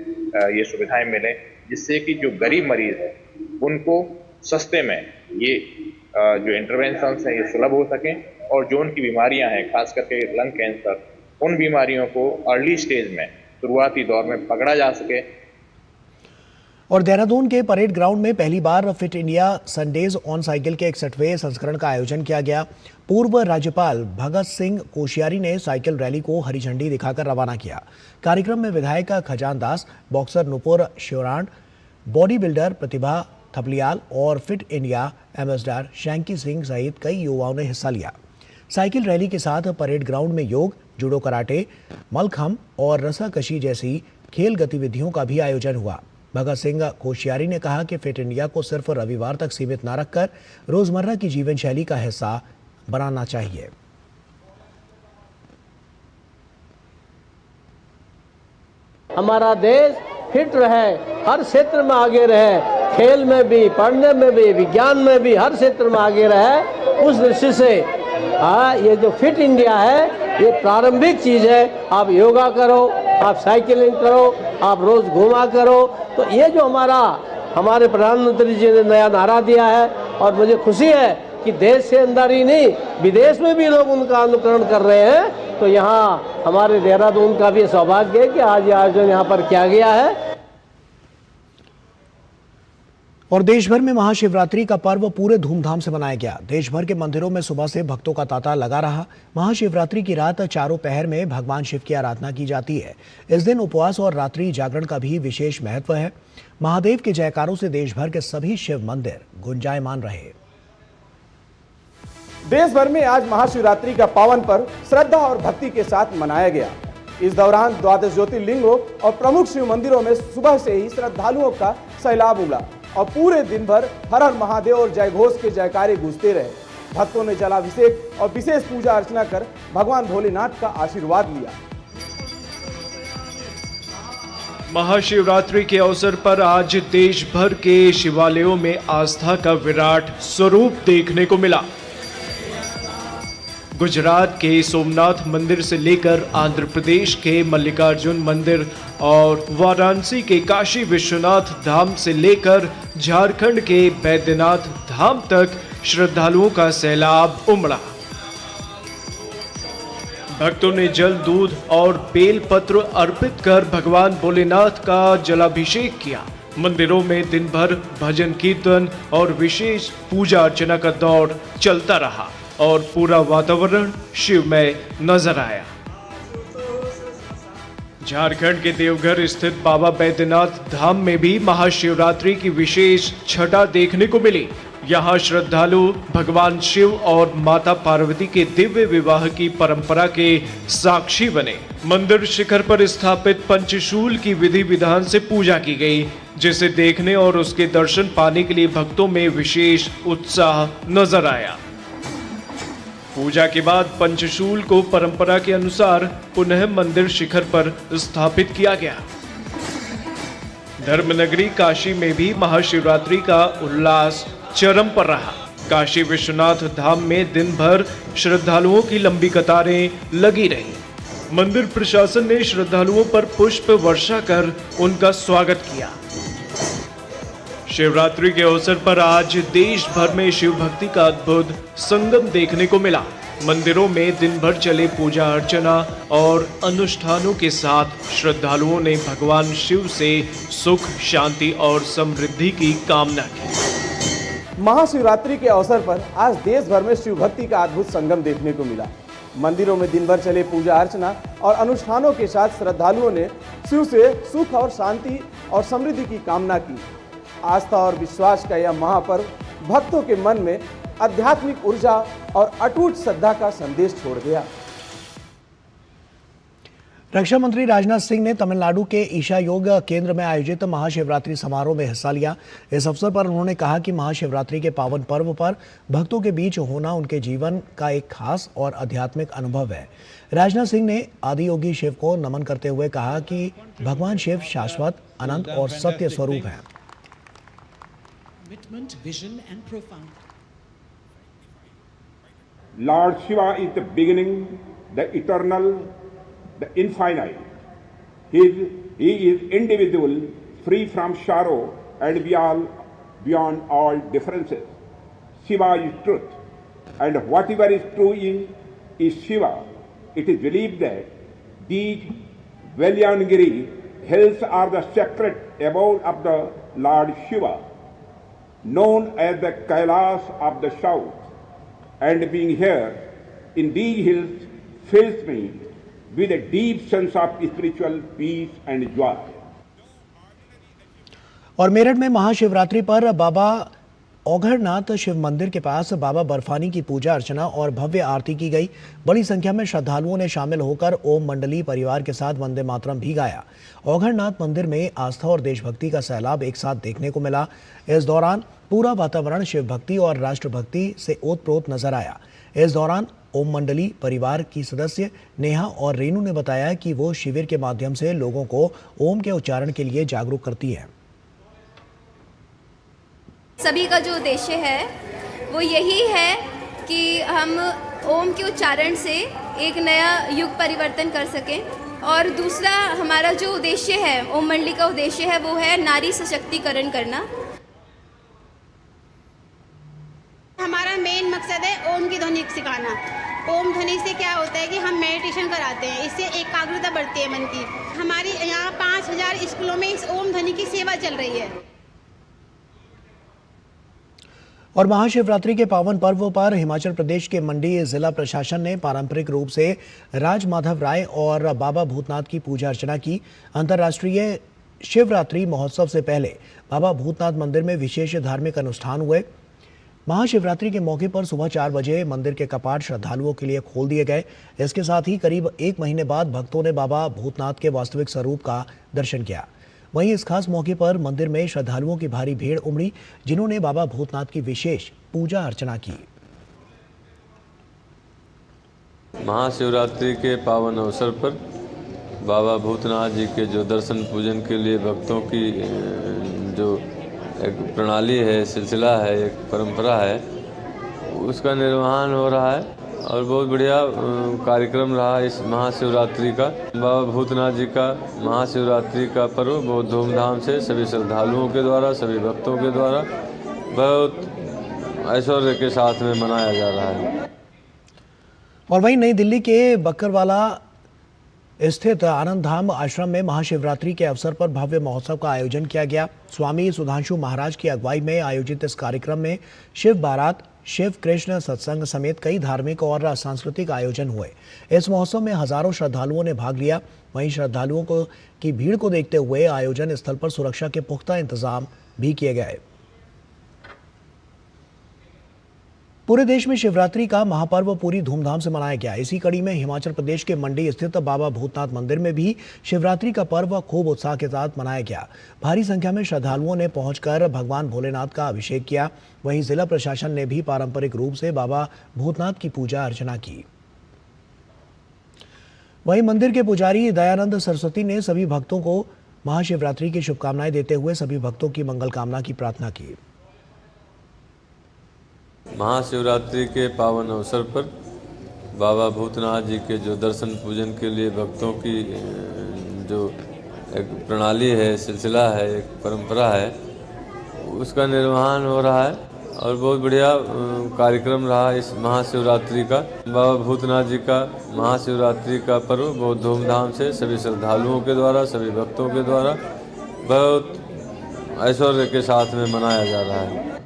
ये सुविधाएं मिलें, जिससे कि जो गरीब मरीज है उनको सस्ते में ये जो इंटरवेंशंस हैं ये सुलभ हो सकें और जो उनकी बीमारियां हैं, खास करके लंग कैंसर, उन बीमारियों को अर्ली स्टेज में, शुरुआती दौर में पकड़ा जा सके। और देहरादून के परेड ग्राउंड में पहली बार fit India Sundays on cycle के 61वें संस्करण का आयोजन किया गया। पूर्व राज्यपाल भगत सिंह कोश्यारी ने साइकिल रैली को हरी झंडी दिखाकर रवाना किया। कार्यक्रम में विधायक Khajan Das, boxer Nupur Sheoran, body builder Pratibha Thapliyal और fit India ambassador Shanky Singh सहित कई युवाओं ने हिस्सा लिया। साइकिल रैली के साथ परेड ग्राउंड में योग, जूडो कराटे, मलखम और रस्साकशी जैसी खेल गतिविधियों का भी आयोजन हुआ। भगत सिंह कोश्यारी ने कहा कि फिट इंडिया को सिर्फ रविवार तक सीमित न रखकर रोजमर्रा की जीवन शैली का हिस्सा बनाना चाहिए। हमारा देश फिट रहे, हर क्षेत्र में आगे रहे, खेल में भी, पढ़ने में भी, विज्ञान में भी, हर क्षेत्र में आगे रहे। उस दृष्टि से ये जो फिट इंडिया है ये प्रारंभिक चीज है। आप योगा करो, आप साइकिलिंग करो, आप रोज घूमा करो, तो ये जो हमारे प्रधानमंत्री जी ने नया नारा दिया है, और मुझे खुशी है कि देश के अंदर ही नहीं विदेश में भी लोग उनका अनुकरण कर रहे हैं। तो यहाँ हमारे देहरादून का भी सौभाग्य है कि आज ये आयोजन यहाँ पर किया गया है। और देश भर में महाशिवरात्रि का पर्व पूरे धूमधाम से मनाया गया। देश भर के मंदिरों में सुबह से भक्तों का तांता लगा रहा। महाशिवरात्रि की रात चारों पहर में भगवान शिव की आराधना की जाती है। इस दिन उपवास और रात्रि जागरण का भी विशेष महत्व है। महादेव के जयकारों से देश भर के सभी शिव मंदिर गुंजायमान रहे। देश भर में आज महाशिवरात्रि का पावन पर्व श्रद्धा और भक्ति के साथ मनाया गया। इस दौरान 12 ज्योतिर्लिंगों और प्रमुख शिव मंदिरों में सुबह से ही श्रद्धालुओं का सैलाब उमड़ा और पूरे दिन भर हर हर महादेव और जयघोष के जयकारे गूंजते रहे। भक्तों ने जलाभिषेक और विशेष पूजा अर्चना कर भगवान भोलेनाथ का आशीर्वाद लिया। महाशिवरात्रि के अवसर पर आज देश भर के शिवालयों में आस्था का विराट स्वरूप देखने को मिला। गुजरात के सोमनाथ मंदिर से लेकर आंध्र प्रदेश के मल्लिकार्जुन मंदिर और वाराणसी के काशी विश्वनाथ धाम से लेकर झारखंड के बैद्यनाथ धाम तक श्रद्धालुओं का सैलाब उमड़ा। भक्तों ने जल, दूध और बेल पत्र अर्पित कर भगवान भोलेनाथ का जलाभिषेक किया। मंदिरों में दिन भर भजन कीर्तन और विशेष पूजा अर्चना का दौर चलता रहा और पूरा वातावरण शिवमय नजर आया। झारखंड के देवघर स्थित बाबा बैद्यनाथ धाम में भी महाशिवरात्रि की विशेष छटा देखने को मिली। यहाँ श्रद्धालु भगवान शिव और माता पार्वती के दिव्य विवाह की परंपरा के साक्षी बने। मंदिर शिखर पर स्थापित पंचशूल की विधि विधान से पूजा की गई, जिसे देखने और उसके दर्शन पाने के लिए भक्तों में विशेष उत्साह नजर आया। पूजा के बाद पंचशूल को परंपरा के अनुसार पुनः मंदिर शिखर पर स्थापित किया गया। धर्मनगरी काशी में भी महाशिवरात्रि का उल्लास चरम पर रहा। काशी विश्वनाथ धाम में दिन भर श्रद्धालुओं की लंबी कतारें लगी रही। मंदिर प्रशासन ने श्रद्धालुओं पर पुष्प वर्षा कर उनका स्वागत किया। शिवरात्रि के अवसर पर आज देश भर में शिव भक्ति का अद्भुत संगम देखने को मिला। मंदिरों में दिन भर चले पूजा अर्चना और अनुष्ठानों के साथ श्रद्धालुओं ने भगवान शिव से सुख, शांति और समृद्धि की कामना की। महाशिवरात्रि के अवसर पर आज देश भर में शिव भक्ति का अद्भुत संगम देखने को मिला। मंदिरों में दिन भर चले पूजा अर्चना और अनुष्ठानों के साथ श्रद्धालुओं ने शिव से सुख और शांति और समृद्धि की कामना की। आस्था और विश्वास का यह महापर्व भक्तों के मन में आध्यात्मिक ऊर्जा और अटूट श्रद्धा का संदेश छोड़ गया। रक्षा मंत्री राजनाथ सिंह ने तमिलनाडु के ईशा योग केंद्र में आयोजित महाशिवरात्रि समारोह में हिस्सा लिया। इस अवसर पर उन्होंने कहा कि महाशिवरात्रि के पावन पर्व पर भक्तों के बीच होना उनके जीवन का एक खास और आध्यात्मिक अनुभव है। राजनाथ सिंह ने आदियोगी शिव को नमन करते हुए कहा कि भगवान शिव शाश्वत, अनंत और सत्य स्वरूप हैं। Lord Shiva is the beginning, the eternal, the infinite. He is indivisible, free from sorrow and beyond all differences. Shiva is truth, and whatever is true is Shiva. It is believed that these Velyanagiri hills are the sacred abode of the Lord Shiva, known as the Kailas of the south. And being here in these hills fills me with a deep sense of spiritual peace and joy. और मेरठ में महाशिवरात्रि पर बाबा औघड़नाथ शिव मंदिर के पास बाबा बर्फानी की पूजा अर्चना और भव्य आरती की गई। बड़ी संख्या में श्रद्धालुओं ने शामिल होकर ओम मंडली परिवार के साथ वंदे मातरम भी गाया। औघड़नाथ मंदिर में आस्था और देशभक्ति का सैलाब एक साथ देखने को मिला। इस दौरान पूरा वातावरण शिव भक्ति और राष्ट्रभक्ति से ओतप्रोत नजर आया। इस दौरान ओम मंडली परिवार की सदस्य नेहा और रेनू ने बताया कि वो शिविर के माध्यम से लोगों को ओम के उच्चारण के लिए जागरूक करती है। सभी का जो उद्देश्य है वो यही है कि हम ओम के उच्चारण से एक नया युग परिवर्तन कर सकें। और दूसरा हमारा जो उद्देश्य है, ओम मंडली का उद्देश्य है, वो है नारी सशक्तिकरण करना। हमारा मेन मकसद है ओम की ध्वनि सिखाना। ओम ध्वनि से क्या होता है कि हम मेडिटेशन कराते हैं, इससे एकाग्रता बढ़ती है मन की। हमारी यहाँ 5000 स्कूलों में इस ओम ध्वनि की सेवा चल रही है। और महाशिवरात्रि के पावन पर्व पर हिमाचल प्रदेश के मंडी जिला प्रशासन ने पारंपरिक रूप से राज माधव राय और बाबा भूतनाथ की पूजा अर्चना की। अंतर्राष्ट्रीय शिवरात्रि महोत्सव से पहले बाबा भूतनाथ मंदिर में विशेष धार्मिक अनुष्ठान हुए। महाशिवरात्रि के मौके पर सुबह 4 बजे मंदिर के कपाट श्रद्धालुओं के लिए खोल दिए गए। इसके साथ ही करीब 1 महीने बाद भक्तों ने बाबा भूतनाथ के वास्तविक स्वरूप का दर्शन किया। वहीं इस खास मौके पर मंदिर में श्रद्धालुओं की भारी भीड़ उमड़ी, जिन्होंने बाबा भूतनाथ की विशेष पूजा अर्चना की। महाशिवरात्रि के पावन अवसर पर बाबा भूतनाथ जी के जो दर्शन पूजन के लिए भक्तों की जो एक प्रणाली है, सिलसिला है, एक परंपरा है, उसका निर्वहन हो रहा है और बहुत बढ़िया कार्यक्रम रहा इस महाशिवरात्रि का। बाबा भूतनाथ जी का महाशिवरात्रि का पर्व बहुत धूमधाम से सभी श्रद्धालुओं के द्वारा, सभी भक्तों के द्वारा बहुत ऐश्वर्य के साथ में मनाया जा रहा है। और वहीं नई दिल्ली के बक्करवाला स्थित आनंद धाम आश्रम में महाशिवरात्रि के अवसर पर भव्य महोत्सव का आयोजन किया गया। स्वामी सुधांशु महाराज की अगुवाई में आयोजित इस कार्यक्रम में शिव बारात, शिव कृष्ण सत्संग समेत कई धार्मिक और सांस्कृतिक आयोजन हुए। इस महोत्सव में हजारों श्रद्धालुओं ने भाग लिया। वहीं श्रद्धालुओं की भीड़ को देखते हुए आयोजन स्थल पर सुरक्षा के पुख्ता इंतजाम भी किए गए। पूरे देश में शिवरात्रि का महापर्व पूरी धूमधाम से मनाया गया। इसी कड़ी में हिमाचल प्रदेश के मंडी स्थित बाबा भूतनाथ मंदिर में भी शिवरात्रि का पर्व खूब उत्साह के साथ मनाया गया। भारी संख्या में श्रद्धालुओं ने पहुंचकर भगवान भोलेनाथ का अभिषेक किया। वहीं जिला प्रशासन ने भी पारंपरिक रूप से बाबा भूतनाथ की पूजा अर्चना की। वहीं मंदिर के पुजारी दयानंद सरस्वती ने सभी भक्तों को महाशिवरात्रि की शुभकामनाएं देते हुए सभी भक्तों की मंगल कामना की प्रार्थना की। महाशिवरात्रि के पावन अवसर पर बाबा भूतनाथ जी के जो दर्शन पूजन के लिए भक्तों की जो एक प्रणाली है, सिलसिला है, एक परंपरा है, उसका निर्वहन हो रहा है और बहुत बढ़िया कार्यक्रम रहा इस महाशिवरात्रि का। बाबा भूतनाथ जी का महाशिवरात्रि का पर्व बहुत धूमधाम से सभी श्रद्धालुओं के द्वारा, सभी भक्तों के द्वारा बहुत ऐश्वर्य के साथ में मनाया जा रहा है।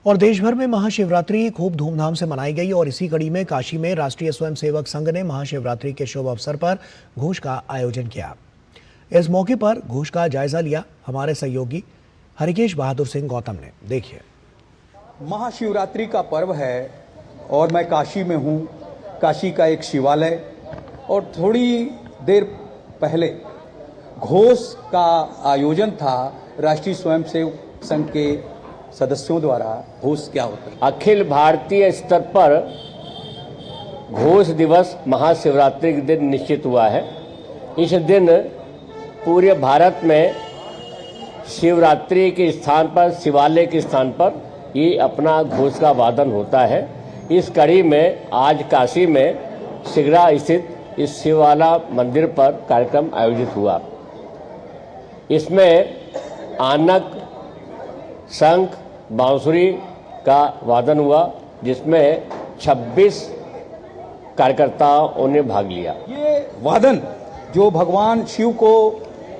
और देश भर में महाशिवरात्रि खूब धूमधाम से मनाई गई और इसी कड़ी में काशी में राष्ट्रीय स्वयंसेवक संघ ने महाशिवरात्रि के शुभ अवसर पर घोष का आयोजन किया। इस मौके पर घोष का जायजा लिया हमारे सहयोगी हरिकेश बहादुर सिंह गौतम ने। देखिए। महाशिवरात्रि का पर्व है और मैं काशी में हूँ। काशी का एक शिवालय और थोड़ी देर पहले घोष का आयोजन था राष्ट्रीय स्वयंसेवक संघ के सदस्यों द्वारा। घोष क्या होता है? अखिल भारतीय स्तर पर घोष दिवस महाशिवरात्रि के दिन निश्चित हुआ है। इस दिन पूरे भारत में शिवरात्रि के स्थान पर, शिवालय के स्थान पर ये अपना घोष का वादन होता है। इस कड़ी में आज काशी में सिगरा स्थित इस शिवाला मंदिर पर कार्यक्रम आयोजित हुआ। इसमें आनक, शंख, बांसुरी का वादन हुआ, जिसमें 26 कार्यकर्ताओं ने भाग लिया। ये वादन जो भगवान शिव को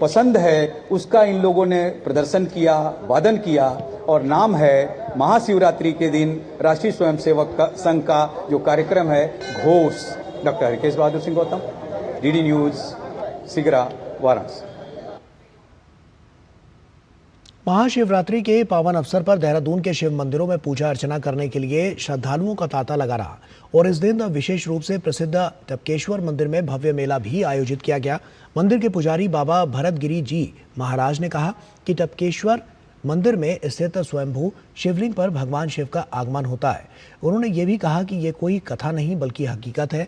पसंद है उसका इन लोगों ने प्रदर्शन किया, वादन किया और नाम है महाशिवरात्रि के दिन राष्ट्रीय स्वयंसेवक संघ का जो कार्यक्रम है Ghosh. Doctor Harikesh Bahadur Singh Gautam, DD news, Sigra, Varanasi. Mahashivratri के पावन अवसर पर देहरादून के शिव मंदिरों में पूजा अर्चना करने के लिए श्रद्धालुओं का तांता लगा रहा और इस दिन विशेष रूप से प्रसिद्ध टपकेश्वर मंदिर में भव्य मेला भी आयोजित किया गया। मंदिर के पुजारी बाबा भरतगिरी जी महाराज ने कहा कि टपकेश्वर मंदिर में स्थित स्वयंभू शिवलिंग पर भगवान शिव का आगमन होता है। उन्होंने ये भी कहा कि ये कोई कथा नहीं बल्कि हकीकत है।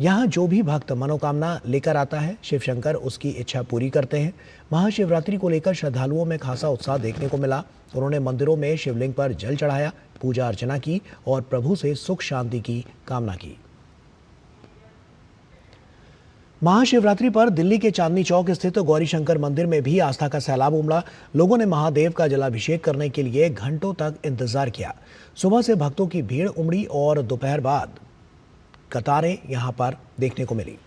यहाँ जो भी भक्त मनोकामना लेकर आता है शिव शंकर उसकी इच्छा पूरी करते हैं। महाशिवरात्रि को लेकर श्रद्धालुओं में खासा उत्साह देखने को मिला। उन्होंने मंदिरों में शिवलिंग पर जल चढ़ाया, पूजा अर्चना की और प्रभु से सुख शांति की कामना की। महाशिवरात्रि पर दिल्ली के चांदनी चौक स्थित गौरी शंकर मंदिर में भी आस्था का सैलाब उमड़ा। लोगों ने महादेव का जलाभिषेक करने के लिए घंटों तक इंतजार किया। सुबह से भक्तों की भीड़ उमड़ी और दोपहर बाद कतारें यहां पर देखने को मिली।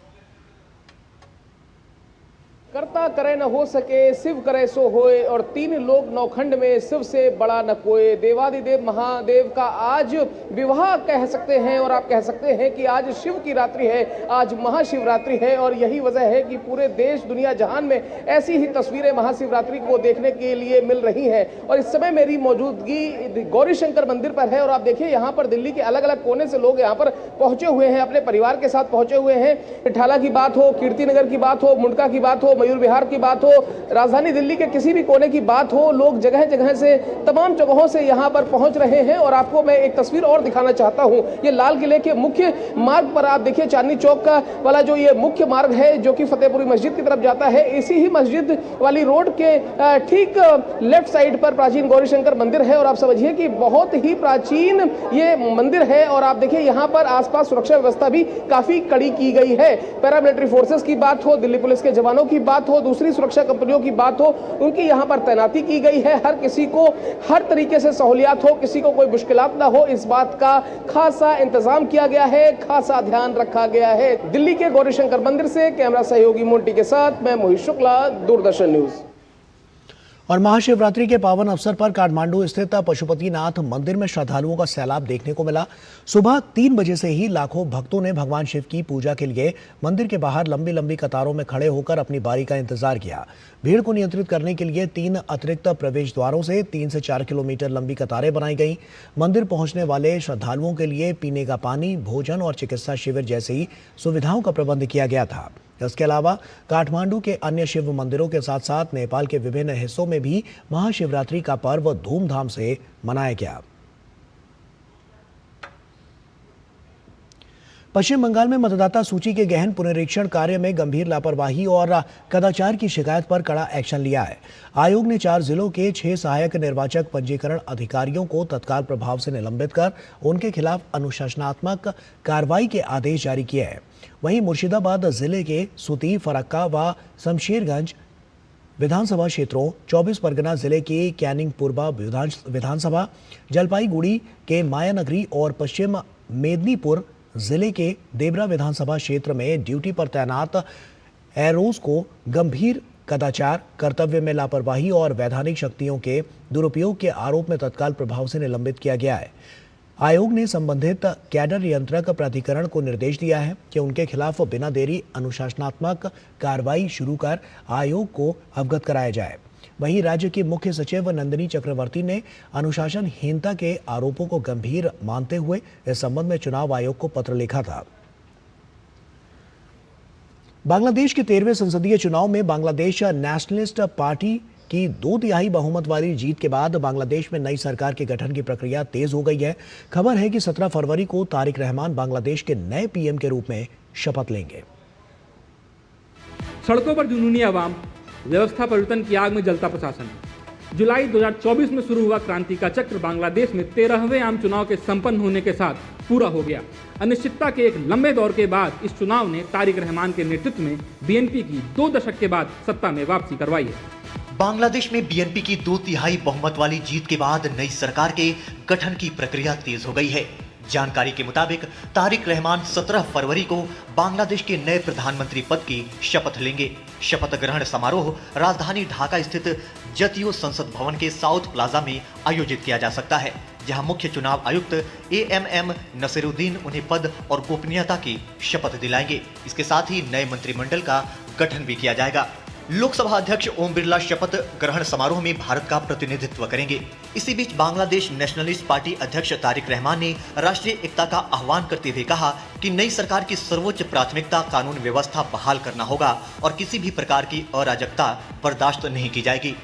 करता करे न हो सके, शिव करे सो होए, और तीन लोग नौखंड में शिव से बड़ा न कोई। देवादिदेव महादेव का आज विवाह कह सकते हैं और आप कह सकते हैं कि आज शिव की रात्रि है, आज महाशिवरात्रि है। और यही वजह है कि पूरे देश दुनिया जहान में ऐसी ही तस्वीरें महाशिवरात्रि को देखने के लिए मिल रही हैं। और इस समय मेरी मौजूदगी गौरी शंकर मंदिर पर है और आप देखिए यहाँ पर दिल्ली के अलग अलग कोने से लोग यहाँ पर पहुंचे हुए हैं, अपने परिवार के साथ पहुंचे हुए हैं। ठाला की बात हो, कीर्तिनगर की बात हो, मुंडका की बात हो, मयूर विहार की बात हो, राजधानी दिल्ली के किसी भी कोने की बात हो, लोग जगह जगह से, तमाम जगहों से यहां पर पहुंच रहे हैं। और आपको मैं एक तस्वीर और दिखाना चाहता हूं। ये लाल किले के मुख्य मार्ग पर आप देखिए चांदनी चौक का वाला जो ये मुख्य मार्ग है जो कि फतेहपुरी मस्जिद की तरफ जाता है, इसी ही मस्जिद वाली रोड के ठीक लेफ्ट साइड पर प्राचीन गौरी शंकर मंदिर है। और आप समझिए कि बहुत ही प्राचीन ये मंदिर है। और आप देखिए यहाँ पर आसपास सुरक्षा व्यवस्था भी काफी कड़ी की गई है। पैरामिलिट्री फोर्सेस की बात हो, दिल्ली पुलिस के जवानों की बात हो, दूसरी सुरक्षा कंपनियों की बात हो, उनकी यहां पर तैनाती की गई है। हर किसी को हर तरीके से सहूलियत हो, किसी को कोई मुश्किलात ना हो, इस बात का खासा इंतजाम किया गया है, खासा ध्यान रखा गया है। दिल्ली के गौरी शंकर मंदिर से कैमरा सहयोगी मोंटी के साथ मैं मोहित शुक्ला, दूरदर्शन न्यूज। और महाशिवरात्रि के पावन अवसर पर काठमांडू स्थित पशुपतिनाथ मंदिर में श्रद्धालुओं का सैलाब देखने को मिला। सुबह 3 बजे से ही लाखों भक्तों ने भगवान शिव की पूजा के लिए मंदिर के बाहर लंबी लंबी कतारों में खड़े होकर अपनी बारी का इंतजार किया। भीड़ को नियंत्रित करने के लिए 3 अतिरिक्त प्रवेश द्वारों से 3 से 4 किलोमीटर लंबी कतारें बनाई गई। मंदिर पहुंचने वाले श्रद्धालुओं के लिए पीने का पानी, भोजन और चिकित्सा शिविर जैसी सुविधाओं का प्रबंध किया गया था। इसके अलावा काठमांडू के अन्य शिव मंदिरों के साथ साथ नेपाल के विभिन्न हिस्सों में भी महाशिवरात्रि का पर्व धूमधाम से मनाया गया। पश्चिम बंगाल में मतदाता सूची के गहन पुनरीक्षण कार्य में गंभीर लापरवाही और कदाचार की शिकायत पर कड़ा एक्शन लिया है। आयोग ने 4 जिलों के 6 सहायक निर्वाचक पंजीकरण अधिकारियों को तत्काल प्रभाव से निलंबित कर उनके खिलाफ अनुशासनात्मक कार्रवाई के आदेश जारी किए हैं। वहीं मुर्शिदाबाद जिले के सुती, फरक्का व शमशेरगंज विधानसभा क्षेत्रों, 24 परगना जिले के कैनिंग पूर्वा विधानसभा, जलपाईगुड़ी के मायानगरी और पश्चिम मेदिनीपुर जिले के देबरा विधानसभा क्षेत्र में ड्यूटी पर तैनात एरोज को गंभीर कदाचार, कर्तव्य में लापरवाही और वैधानिक शक्तियों के दुरुपयोग के आरोप में तत्काल प्रभाव से निलंबित किया गया है। आयोग ने संबंधित कैडर नियंत्रक प्राधिकरण को निर्देश दिया है कि उनके खिलाफ बिना देरी अनुशासनात्मक कार्रवाई शुरू कर आयोग को अवगत कराया जाए। वहीं राज्य की मुख्य सचिव नंदिनी चक्रवर्ती ने अनुशासनहीनता के आरोपों को गंभीर मानते हुए इस संबंध में चुनाव आयोग को पत्र लिखा था। बांग्लादेश के 13वें संसदीय चुनाव में बांग्लादेश नेशनलिस्ट पार्टी की 2/3 बहुमत वाली जीत के बाद बांग्लादेश में नई सरकार के गठन की प्रक्रिया तेज हो गई है। खबर है कि 17 फरवरी को तारिक रहमान बांग्लादेश के नए पीएम के रूप में शपथ लेंगे। सड़कों पर जुनूनी आवाम, व्यवस्था परिवर्तन की आग में जलता प्रशासन। जुलाई 2024 में शुरू हुआ क्रांति का चक्र बांग्लादेश में 13वें आम चुनाव के संपन्न होने के साथ पूरा हो गया। अनिश्चितता के एक लंबे दौर के बाद इस चुनाव ने तारिक रहमान के नेतृत्व में बीएनपी की 2 दशक के बाद सत्ता में वापसी करवाई है। बांग्लादेश में बीएनपी की 2/3 बहुमत वाली जीत के बाद नई सरकार के गठन की प्रक्रिया तेज हो गई है। जानकारी के मुताबिक तारिक रहमान 17 फरवरी को बांग्लादेश के नए प्रधानमंत्री पद की शपथ लेंगे। शपथ ग्रहण समारोह राजधानी ढाका स्थित जतीय संसद भवन के साउथ प्लाजा में आयोजित किया जा सकता है, जहां मुख्य चुनाव आयुक्त AMM नसीरुद्दीन उन्हें पद और गोपनीयता की शपथ दिलाएंगे। इसके साथ ही नए मंत्रिमंडल का गठन भी किया जाएगा। लोकसभा अध्यक्ष ओम बिरला शपथ ग्रहण समारोह में भारत का प्रतिनिधित्व करेंगे। इसी बीच बांग्लादेश नेशनलिस्ट पार्टी अध्यक्ष तारिक रहमान ने राष्ट्रीय एकता का आह्वान करते हुए कहा कि नई सरकार की सर्वोच्च प्राथमिकता कानून व्यवस्था बहाल करना होगा और किसी भी प्रकार की अराजकता बर्दाश्त नहीं की जाएगी।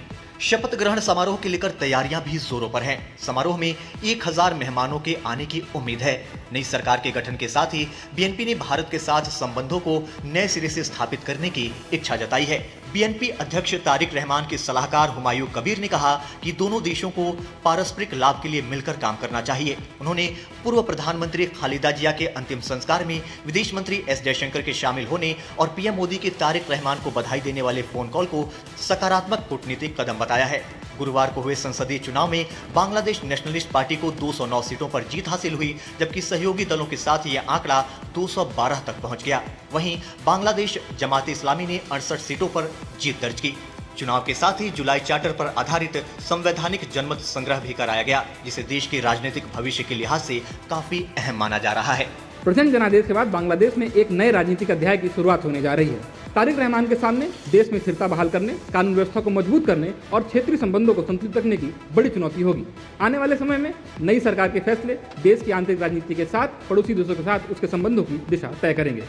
शपथ ग्रहण समारोह के लेकर तैयारियां भी जोरों पर हैं। समारोह में 1000 मेहमानों के आने की उम्मीद है। नई सरकार के गठन के साथ ही बीएनपी ने भारत के साथ संबंधों को नए सिरे से स्थापित करने की इच्छा जताई है। बीएनपी अध्यक्ष तारिक रहमान के सलाहकार हुमायूं कबीर ने कहा कि दोनों देशों को पारस्परिक लाभ के लिए मिलकर काम करना चाहिए। उन्होंने पूर्व प्रधानमंत्री खालिदा जिया के अंतिम संस्कार में विदेश मंत्री S जयशंकर के शामिल होने और पीएम मोदी के तारिक रहमान को बधाई देने वाले फोन कॉल को सकारात्मक कूटनीतिक कदम बताया है। गुरुवार को हुए संसदीय चुनाव में बांग्लादेश नेशनलिस्ट पार्टी को 209 सीटों पर जीत हासिल हुई, जबकि सहयोगी दलों के साथ यह आंकड़ा 212 तक पहुंच गया। वहीं बांग्लादेश जमात इस्लामी ने 68 सीटों पर जीत दर्ज की। चुनाव के साथ ही जुलाई चार्टर पर आधारित संवैधानिक जनमत संग्रह भी कराया गया, जिसे देश के राजनीतिक भविष्य के लिहाज से काफी अहम माना जा रहा है। प्रचंड जनादेश के बाद बांग्लादेश में एक नए राजनीतिक अध्याय की शुरुआत होने जा रही है। तारिक रहमान के सामने देश में स्थिरता बहाल करने, कानून व्यवस्था को मजबूत करने और क्षेत्रीय संबंधों को संतुलित रखने की बड़ी चुनौती होगी। आने वाले समय में नई सरकार के फैसले देश की आंतरिक राजनीति के साथ पड़ोसी देशों के साथ उसके संबंधों की दिशा तय करेंगे।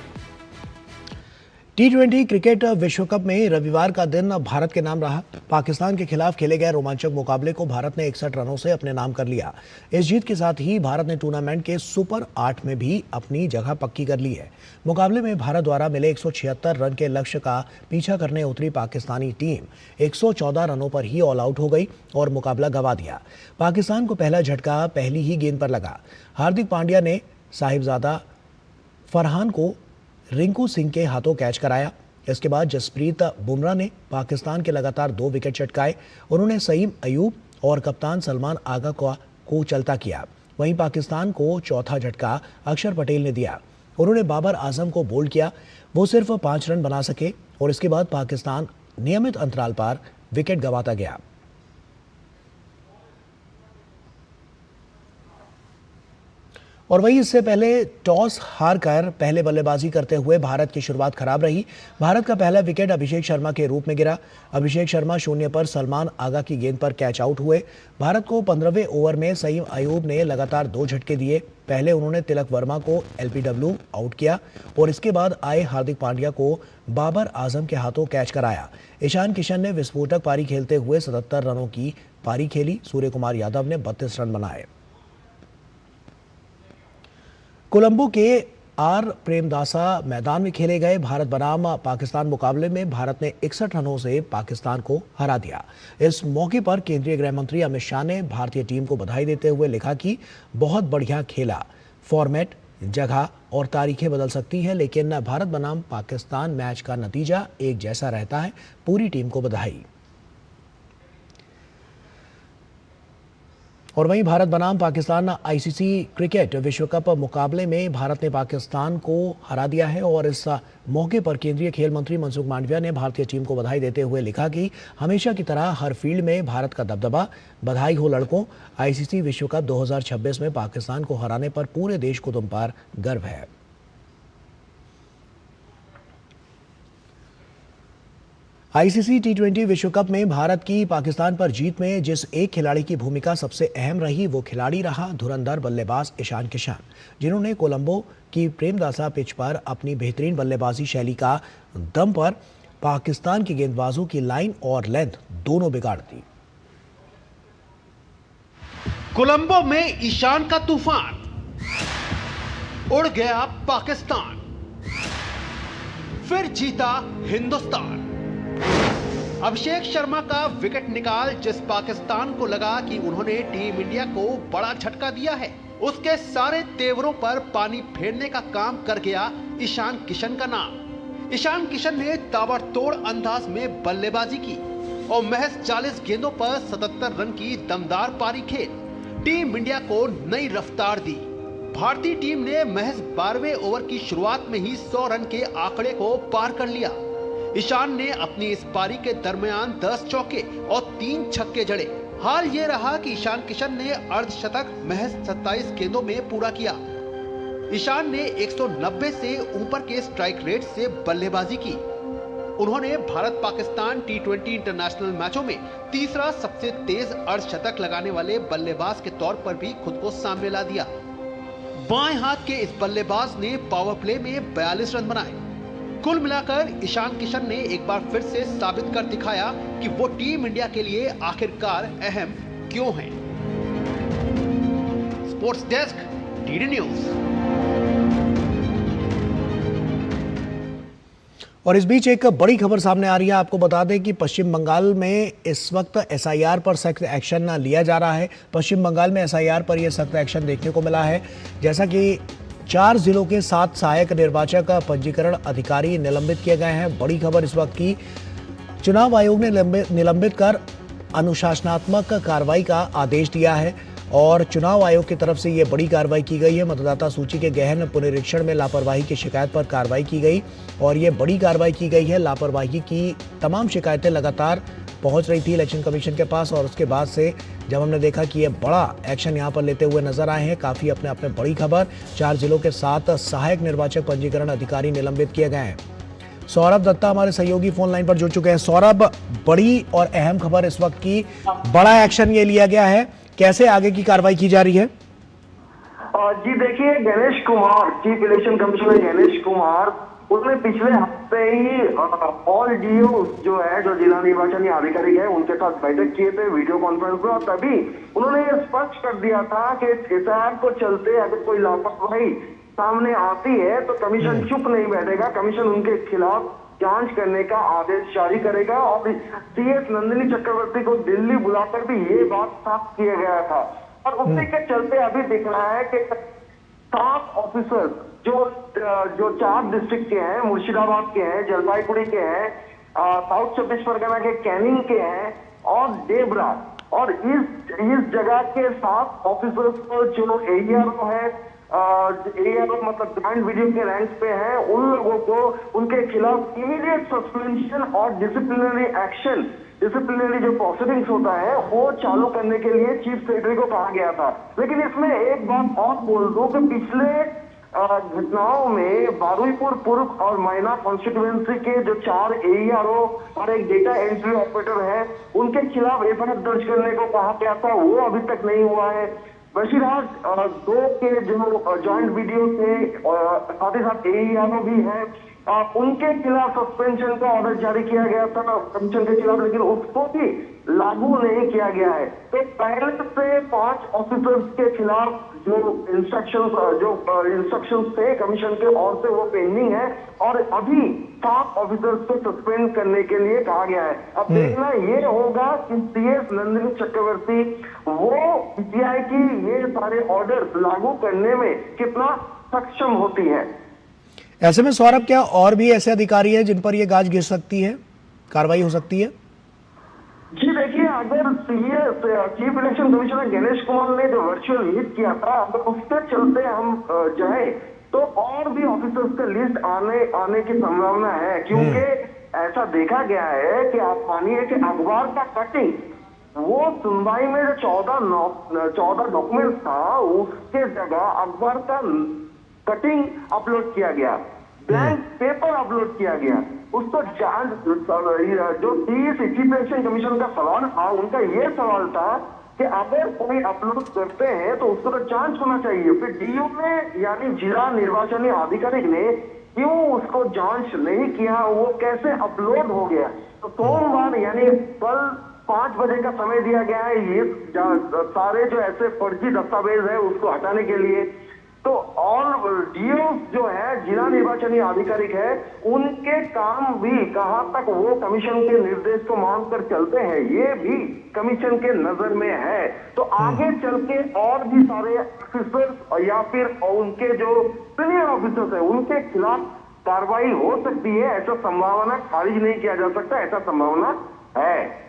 T20 क्रिकेट विश्व कप में रविवार का दिन भारत के नाम रहा। पाकिस्तान के खिलाफ खेले गए रोमांचक मुकाबले को भारत ने 61 रनों से अपने नाम कर लिया। इस जीत के साथ ही भारत ने टूर्नामेंट के सुपर 8 में भी अपनी जगह पक्की कर ली है। मुकाबले में भारत द्वारा मिले 176 रन के लक्ष्य का पीछा करने उतरी पाकिस्तानी टीम 114 रनों पर ही ऑल आउट हो गई और मुकाबला गंवा दिया। पाकिस्तान को पहला झटका पहली ही गेंद पर लगा। हार्दिक पांड्या ने साहिबजादा फरहान को रिंकू सिंह के हाथों कैच कराया। इसके बाद जसप्रीत बुमराह ने पाकिस्तान के लगातार 2 विकेट चटकाए। उन्होंने सईम अयूब और कप्तान सलमान आगा को चलता किया। वहीं पाकिस्तान को चौथा झटका अक्षर पटेल ने दिया। उन्होंने बाबर आजम को बोल्ड किया। वो सिर्फ 5 रन बना सके और इसके बाद पाकिस्तान नियमित अंतराल पर विकेट गंवाता गया। और वहीं इससे पहले टॉस हारकर पहले बल्लेबाजी करते हुए भारत की शुरुआत खराब रही। भारत का पहला विकेट अभिषेक शर्मा के रूप में गिरा। अभिषेक शर्मा 0 पर सलमान आगा की गेंद पर कैच आउट हुए। भारत को 15वें ओवर में सईम अयूब ने लगातार 2 झटके दिए। पहले उन्होंने तिलक वर्मा को LBW आउट किया और इसके बाद आए हार्दिक पांड्या को बाबर आजम के हाथों कैच कराया। ईशान किशन ने विस्फोटक पारी खेलते हुए 77 रनों की पारी खेली। सूर्य कुमार यादव ने 32 रन बनाए। कोलंबो के आर प्रेमदासा मैदान में खेले गए भारत बनाम पाकिस्तान मुकाबले में भारत ने 61 रनों से पाकिस्तान को हरा दिया। इस मौके पर केंद्रीय गृह मंत्री अमित शाह ने भारतीय टीम को बधाई देते हुए लिखा कि बहुत बढ़िया खेला। फॉर्मेट, जगह और तारीखें बदल सकती हैं, लेकिन भारत बनाम पाकिस्तान मैच का नतीजा एक जैसा रहता है। पूरी टीम को बधाई। और वहीं भारत बनाम पाकिस्तान आईसीसी क्रिकेट विश्व कप मुकाबले में भारत ने पाकिस्तान को हरा दिया है और इस मौके पर केंद्रीय खेल मंत्री मनसुख मांडविया ने भारतीय टीम को बधाई देते हुए लिखा कि हमेशा की तरह हर फील्ड में भारत का दबदबा। बधाई हो लड़कों, आईसीसी विश्व कप 2026 में पाकिस्तान को हराने पर पूरे देश को तुम पर गर्व है। आईसीसी टी20 विश्व कप में भारत की पाकिस्तान पर जीत में जिस एक खिलाड़ी की भूमिका सबसे अहम रही, वो खिलाड़ी रहा धुरंधर बल्लेबाज ईशान किशन, जिन्होंने कोलंबो की प्रेमदासा पिच पर अपनी बेहतरीन बल्लेबाजी शैली का दम पर पाकिस्तान के गेंदबाजों की लाइन और लेंथ दोनों बिगाड़ दी। कोलंबो में ईशान का तूफान, उड़ गया पाकिस्तान, फिर जीता हिंदुस्तान। अभिषेक शर्मा का विकेट निकाल जिस पाकिस्तान को लगा कि उन्होंने टीम इंडिया को बड़ा झटका दिया है, उसके सारे तेवरों पर पानी फेरने का काम कर गया ईशान किशन का नाम। ईशान किशन ने ताबड़तोड़ अंदाज में बल्लेबाजी की और महज 40 गेंदों पर 77 रन की दमदार पारी खेल टीम इंडिया को नई रफ्तार दी। भारतीय टीम ने महज 12वें ओवर की शुरुआत में ही 100 रन के आंकड़े को पार कर लिया। ईशान ने अपनी इस पारी के दरमियान 10 चौके और 3 छक्के जड़े। हाल ये रहा कि ईशान किशन ने अर्धशतक महज 27 गेंदों में पूरा किया। ईशान ने 190 से ऊपर के स्ट्राइक रेट से बल्लेबाजी की। उन्होंने भारत पाकिस्तान टी20 इंटरनेशनल मैचों में तीसरा सबसे तेज अर्धशतक लगाने वाले बल्लेबाज के तौर पर भी खुद को सामने ला दिया। बाएं हाथ के इस बल्लेबाज ने पावर प्ले में 42 रन बनाए। कुल मिलाकर ईशान किशन ने एक बार फिर से साबित कर दिखाया कि वो टीम इंडिया के लिए आखिरकार अहम क्यों हैं। Sports desk, DD news. और इस बीच एक बड़ी खबर सामने आ रही है। आपको बता दें कि पश्चिम बंगाल में इस वक्त एसआईआर पर सख्त एक्शन लिया जा रहा है। पश्चिम बंगाल में एसआईआर पर यह सख्त एक्शन देखने को मिला है। जैसा कि 4 जिलों के 7 सहायक निर्वाचक पंजीकरण अधिकारी निलंबित किए गए हैं। बड़ी खबर इस वक्त की, चुनाव आयोग ने निलंबित कर अनुशासनात्मक कार्रवाई का आदेश दिया है और चुनाव आयोग की तरफ से यह बड़ी कार्रवाई की गई है। मतदाता सूची के गहन पुनरीक्षण में लापरवाही की शिकायत पर कार्रवाई की गई और यह बड़ी कार्रवाई की गई है। लापरवाही की तमाम शिकायतें लगातार पहुंच रही थी इलेक्शन कमीशन के पास और उसके बाद से जब हमने देखा कि ये बड़ा एक्शन यहां पर लेते हुए नजर आए हैं। काफी अपने बड़ी खबर, 4 जिलों के 7 सहायक निर्वाचक पंजीकरण अधिकारी निलंबित किए गए हैं। सौरभ दत्ता हमारे सहयोगी फोन लाइन पर जुड़ चुके हैं। सौरभ, बड़ी और अहम खबर इस वक्त की, बड़ा एक्शन ये लिया गया है, कैसे आगे की कार्रवाई की जा रही है? जी देखिए, Ganesh Kumar, chief election commissioner Ganesh Kumar, उन्होंने पिछले हफ्ते ही ऑल डीओ जो है, जो जिला निर्वाचन अधिकारी है, उनके साथ बैठक किए थे वीडियो कॉन्फ्रेंस में और तभी उन्होंने ये स्पष्ट कर दिया था कि एसआईआर को चलते अगर कोई लापरवाही सामने आती है तो कमीशन चुप नहीं बैठेगा। कमीशन उनके खिलाफ जांच करने का आदेश जारी करेगा और सीएस नंदिनी चक्रवर्ती को दिल्ली बुलाकर भी ये बात साफ किया गया था। और उसी के चलते अभी दिख रहा है कि 7 ऑफिसर जो 4 डिस्ट्रिक्ट के हैं, मुर्शिदाबाद के हैं, जलपाईगुड़ी के हैं, साउथ 24 परगना के कैनिंग के हैं और देबरा, और इस जगह के 7 ऑफिसर्स को जो एआरओ है, एआरओ मतलब ज्वाइंट वीडियो के रैंक पे है, उन लोगों को उनके खिलाफ इमीडिएट सस्पेंशन और डिसिप्लिनरी एक्शन, डिसिप्लिनरी जो प्रोसीडिंग्स होता है वो चालू करने के लिए चीफ सेक्रेटरी को कहा गया था। लेकिन इसमें एक बात और बोल दूं कि पिछले घटनाओं में बारुईपुर पूर्व और मैना कॉन्स्टिट्यूएंसी के जो 4 एआरओ और एक डेटा एंट्री ऑपरेटर है, उनके खिलाफ एफआईआर दर्ज करने को कहा गया था, वो अभी तक नहीं हुआ है। बशीरहाट 2 के जो ज्वाइंट वीडियो थे, साथ ही साथ एआरओ भी है, उनके खिलाफ सस्पेंशन का ऑर्डर जारी किया गया था कमीशन के खिलाफ, लेकिन उसको भी लागू नहीं किया गया है। तो पहले से 5 ऑफिसर्स के खिलाफ जो इंस्ट्रक्शंस थे कमीशन के और से वो पेंडिंग है, और अभी 7 ऑफिसर्स को सस्पेंड करने के लिए कहा गया है। अब देखना ये होगा कि CS नंदिनी चक्रवर्ती वो PCI की ये सारे ऑर्डर लागू करने में कितना सक्षम होती है। ऐसे में सौरभ, क्या और भी ऐसे अधिकारी हैं जिन पर यह गाज गिर सकती है, कार्रवाई हो सकती है? जी देखिए, अगर chief election commissioner Ganesh Kumar ने जो वर्चुअल मीट किया था, अगर उसके चलते हम जाए तो और भी ऑफिसर्स का लिस्ट आने की संभावना है, क्योंकि ऐसा देखा गया है कि आप मानिए कि अखबार का कटिंग वो सुनवाई में जो 14 डॉक्यूमेंट्स था उसके जगह अखबार का कटिंग अपलोड किया गया, ब्लैंक पेपर अपलोड किया गया। उसको जांच जो चीफ इलेक्शन कमीशन का सवाल था, उनका ये सवाल था कि अगर कोई अपलोड करते हैं तो उसको तो जांच होना चाहिए। फिर DO ने यानी जिला निर्वाचन अधिकारी ने क्यों उसको जांच नहीं किया, वो कैसे अपलोड हो गया? तो सोमवार यानी कल 5 बजे का समय दिया गया है ये सारे जो ऐसे फर्जी दस्तावेज है उसको हटाने के लिए। तो ऑल DO जो है जिला निर्वाचन अधिकारी है, उनके काम भी कहां तक वो कमीशन के निर्देश को मानकर चलते हैं ये भी कमीशन के नजर में है। तो आगे चल के और भी सारे ऑफिसर्स या फिर उनके जो सीनियर ऑफिसर्स है उनके खिलाफ कार्रवाई हो सकती है, ऐसा संभावना खारिज नहीं किया जा सकता, ऐसा संभावना है।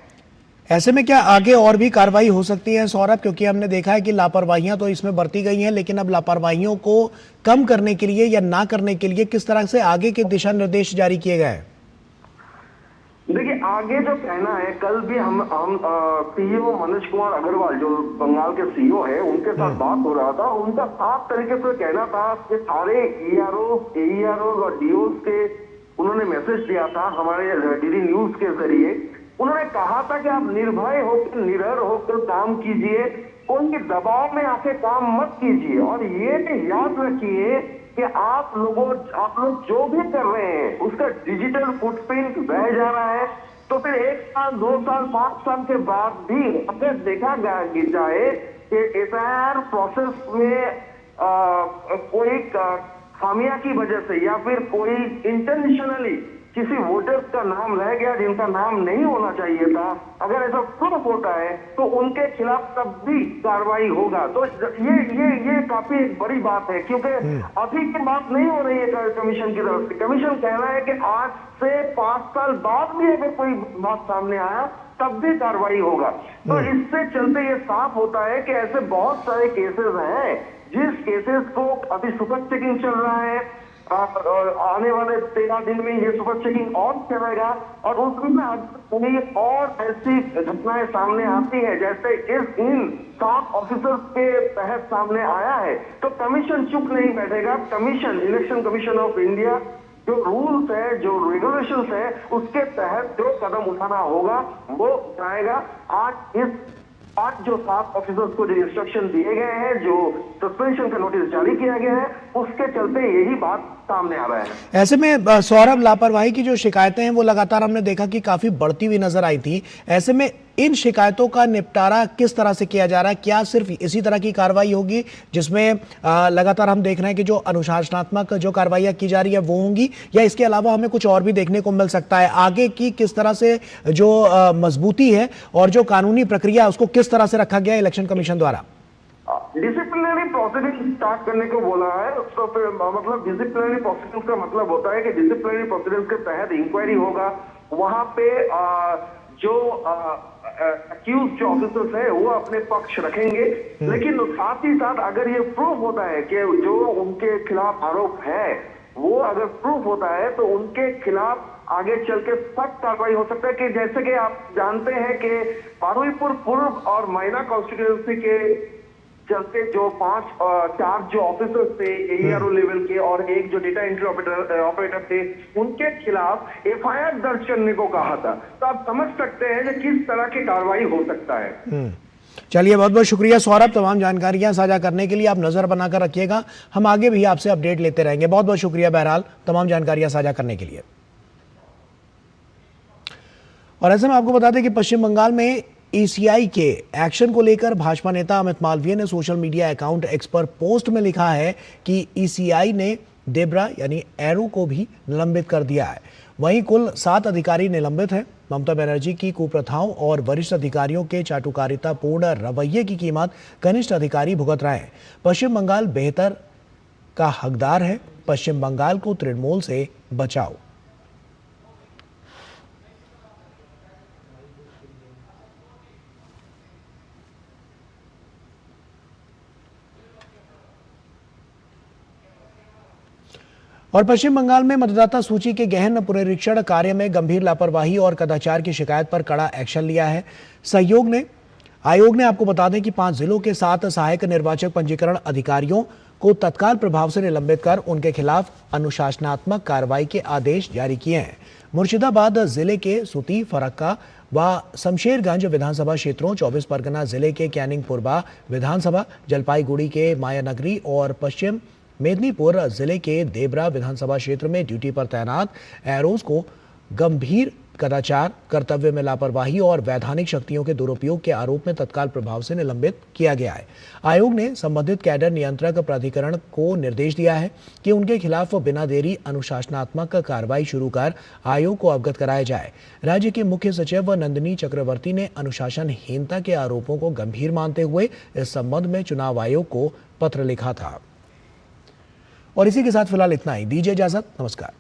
ऐसे में क्या आगे और भी कार्रवाई हो सकती है सौरभ? क्योंकि हमने देखा है कि लापरवाहियां तो इसमें बरती गई हैं, लेकिन अब लापरवाहियों को कम करने के लिए या ना करने के लिए किस तरह से आगे के दिशा निर्देश जारी किए गए? देखिए, आगे जो कहना है, कल भी हम CEO मनोज कुमार अग्रवाल जो बंगाल के CEO है उनके साथ बात हो रहा था, उनका साफ तरीके से कहना था कि सारे AERO और DOs के उन्होंने मैसेज दिया था हमारे DD न्यूज के जरिए। उन्होंने कहा था कि आप निर्भय होकर निडर होकर काम कीजिए, कोई दबाव में आके काम मत कीजिए, और ये याद रखिए कि आप लोग जो भी कर रहे हैं उसका डिजिटल फुटप्रिंट बह जा रहा है। तो फिर 1 साल 2 साल 5 साल के बाद भी अगर देखा जाए कि SIR प्रोसेस में कोई खामियां की वजह से या फिर कोई इंटेंशनली किसी वोटर्स का नाम रह गया जिनका नाम नहीं होना चाहिए था, अगर ऐसा प्रूफ होता है तो उनके खिलाफ तब भी कार्रवाई होगा। तो ये काफी एक बड़ी बात है, क्योंकि अभी की बात नहीं हो रही है कमीशन की तरफ से। कमीशन कह रहा है कि आज से 5 साल बाद भी अगर कोई बात सामने आया तब भी कार्रवाई होगा। तो इससे चलते ये साफ होता है कि ऐसे बहुत सारे केसेस हैं जिस केसेस को अभी सुपर चेकिंग चल रहा है, आने वाले 13 दिन में ये सुपर चेकिंग और चलेगा, और उसमें कोई और ऐसी घटनाएं सामने आती है जैसे इन 7 ऑफिसर्स के तहत सामने आया है, तो कमीशन चुप नहीं बैठेगा। Commission, election commission of India जो रूल्स है, जो रेगुलेशंस है, उसके तहत जो कदम उठाना होगा वो उठाएगा। आज जो 7 ऑफिसर्स को जो इंस्ट्रक्शन दिए गए हैं, जो सस्पेंशन का नोटिस जारी किया गया है, उसके चलते यही बात सामने आ रहा है। ऐसे में सौरभ, लापरवाही की जो शिकायतें हैं वो लगातार हमने देखा कि काफी बढ़ती हुई नजर आई थी। ऐसे में इन शिकायतों का निपटारा किस तरह से किया जा रहा है? क्या सिर्फ इसी तरह की कार्रवाई होगी जिसमें लगातार हम देख रहे हैं कि जो अनुशासनात्मक जो कार्रवाइयां की जा रही है वो होंगी, या इसके अलावा हमें कुछ और भी देखने को मिल सकता है? आगे की किस तरह से जो मजबूती है और जो कानूनी प्रक्रिया उसको किस तरह से रखा गया इलेक्शन कमीशन द्वारा? डिसिप्लिनरी प्रोसीडिंग स्टार्ट करने को बोला है। तो फिर मतलब डिसिप्लिनरी प्रोसीडिंग का मतलब होता है कि डिसिप्लिनरी प्रोसीडिंग के तहत इंक्वायरी होगा, वहां पे जो अक्यूज जो ऑफिसर्स है वो अपने पक्ष रखेंगे, लेकिन साथ ही साथ अगर ये प्रूफ होता है कि जो उनके खिलाफ आरोप है वो अगर प्रूफ होता है तो उनके खिलाफ आगे चल के सख्त कार्रवाई हो सकता है। कि जैसे कि आप जानते हैं कि पारुलपुर पूर्व और मैना कॉन्स्टिट्यूंसी के चलते जो 4 जो ऑफिसर्स थे AERO लेवल के और एक जो डेटा एंट्री ऑपरेटर थे, उनके खिलाफ FIR दर्ज करने को कहा था। तो आप समझ सकते हैं कि किस तरह की कार्रवाई हो सकता है। चलिए, बहुत बहुत शुक्रिया सौरभ, तमाम जानकारियां साझा करने के लिए। आप नजर बनाकर रखिएगा, हम आगे भी आपसे अपडेट लेते रहेंगे। बहुत बहुत शुक्रिया बहरहाल तमाम जानकारियां साझा करने के लिए। और ऐसे में आपको बता दें कि पश्चिम बंगाल में ईसीआई के एक्शन को लेकर भाजपा नेता अमित मालवीय ने सोशल मीडिया अकाउंट एक्स पर पोस्ट में लिखा है कि ईसीआई ने डेब्रा यानी एरो को भी निलंबित कर दिया है। वहीं कुल 7 अधिकारी निलंबित हैं। ममता बनर्जी की कुप्रथाओं और वरिष्ठ अधिकारियों के चाटुकारितापूर्ण रवैये की कीमत कनिष्ठ अधिकारी भुगत रहे हैं। पश्चिम बंगाल बेहतर का हकदार है, पश्चिम बंगाल को तृणमूल से बचाओ। और पश्चिम बंगाल में मतदाता सूची के गहन पुनरीक्षण कार्य में गंभीर लापरवाही और कदाचार की शिकायत पर कड़ा एक्शन लिया है। आयोग ने आपको बता दें कि 5 जिलों के 7 सहायक निर्वाचक पंजीकरण अधिकारियों को तत्काल प्रभाव से निलंबित कर उनके खिलाफ अनुशासनात्मक कार्रवाई के आदेश जारी किए हैं। मुर्शिदाबाद जिले के सुती, फरक्का व शमशेरगंज विधानसभा क्षेत्रों, 24 परगना जिले के कैनिंग पुरबा विधानसभा, जलपाईगुड़ी के मायानगरी और पश्चिम मेदिनीपुर जिले के देबरा विधानसभा क्षेत्र में ड्यूटी पर तैनात एरोज को गंभीर कदाचार, कर्तव्य में लापरवाही और वैधानिक शक्तियों के दुरुपयोग के आरोप में तत्काल प्रभाव से निलंबित किया गया है। आयोग ने संबंधित कैडर नियंत्रक प्राधिकरण को निर्देश दिया है कि उनके खिलाफ बिना देरी अनुशासनात्मक कार्रवाई शुरू कर आयोग को अवगत कराया जाए। राज्य के मुख्य सचिव नंदिनी चक्रवर्ती ने अनुशासनहीनता के आरोपों को गंभीर मानते हुए इस संबंध में चुनाव आयोग को पत्र लिखा था। और इसी के साथ फिलहाल इतना ही, दीजिए इजाजत, नमस्कार।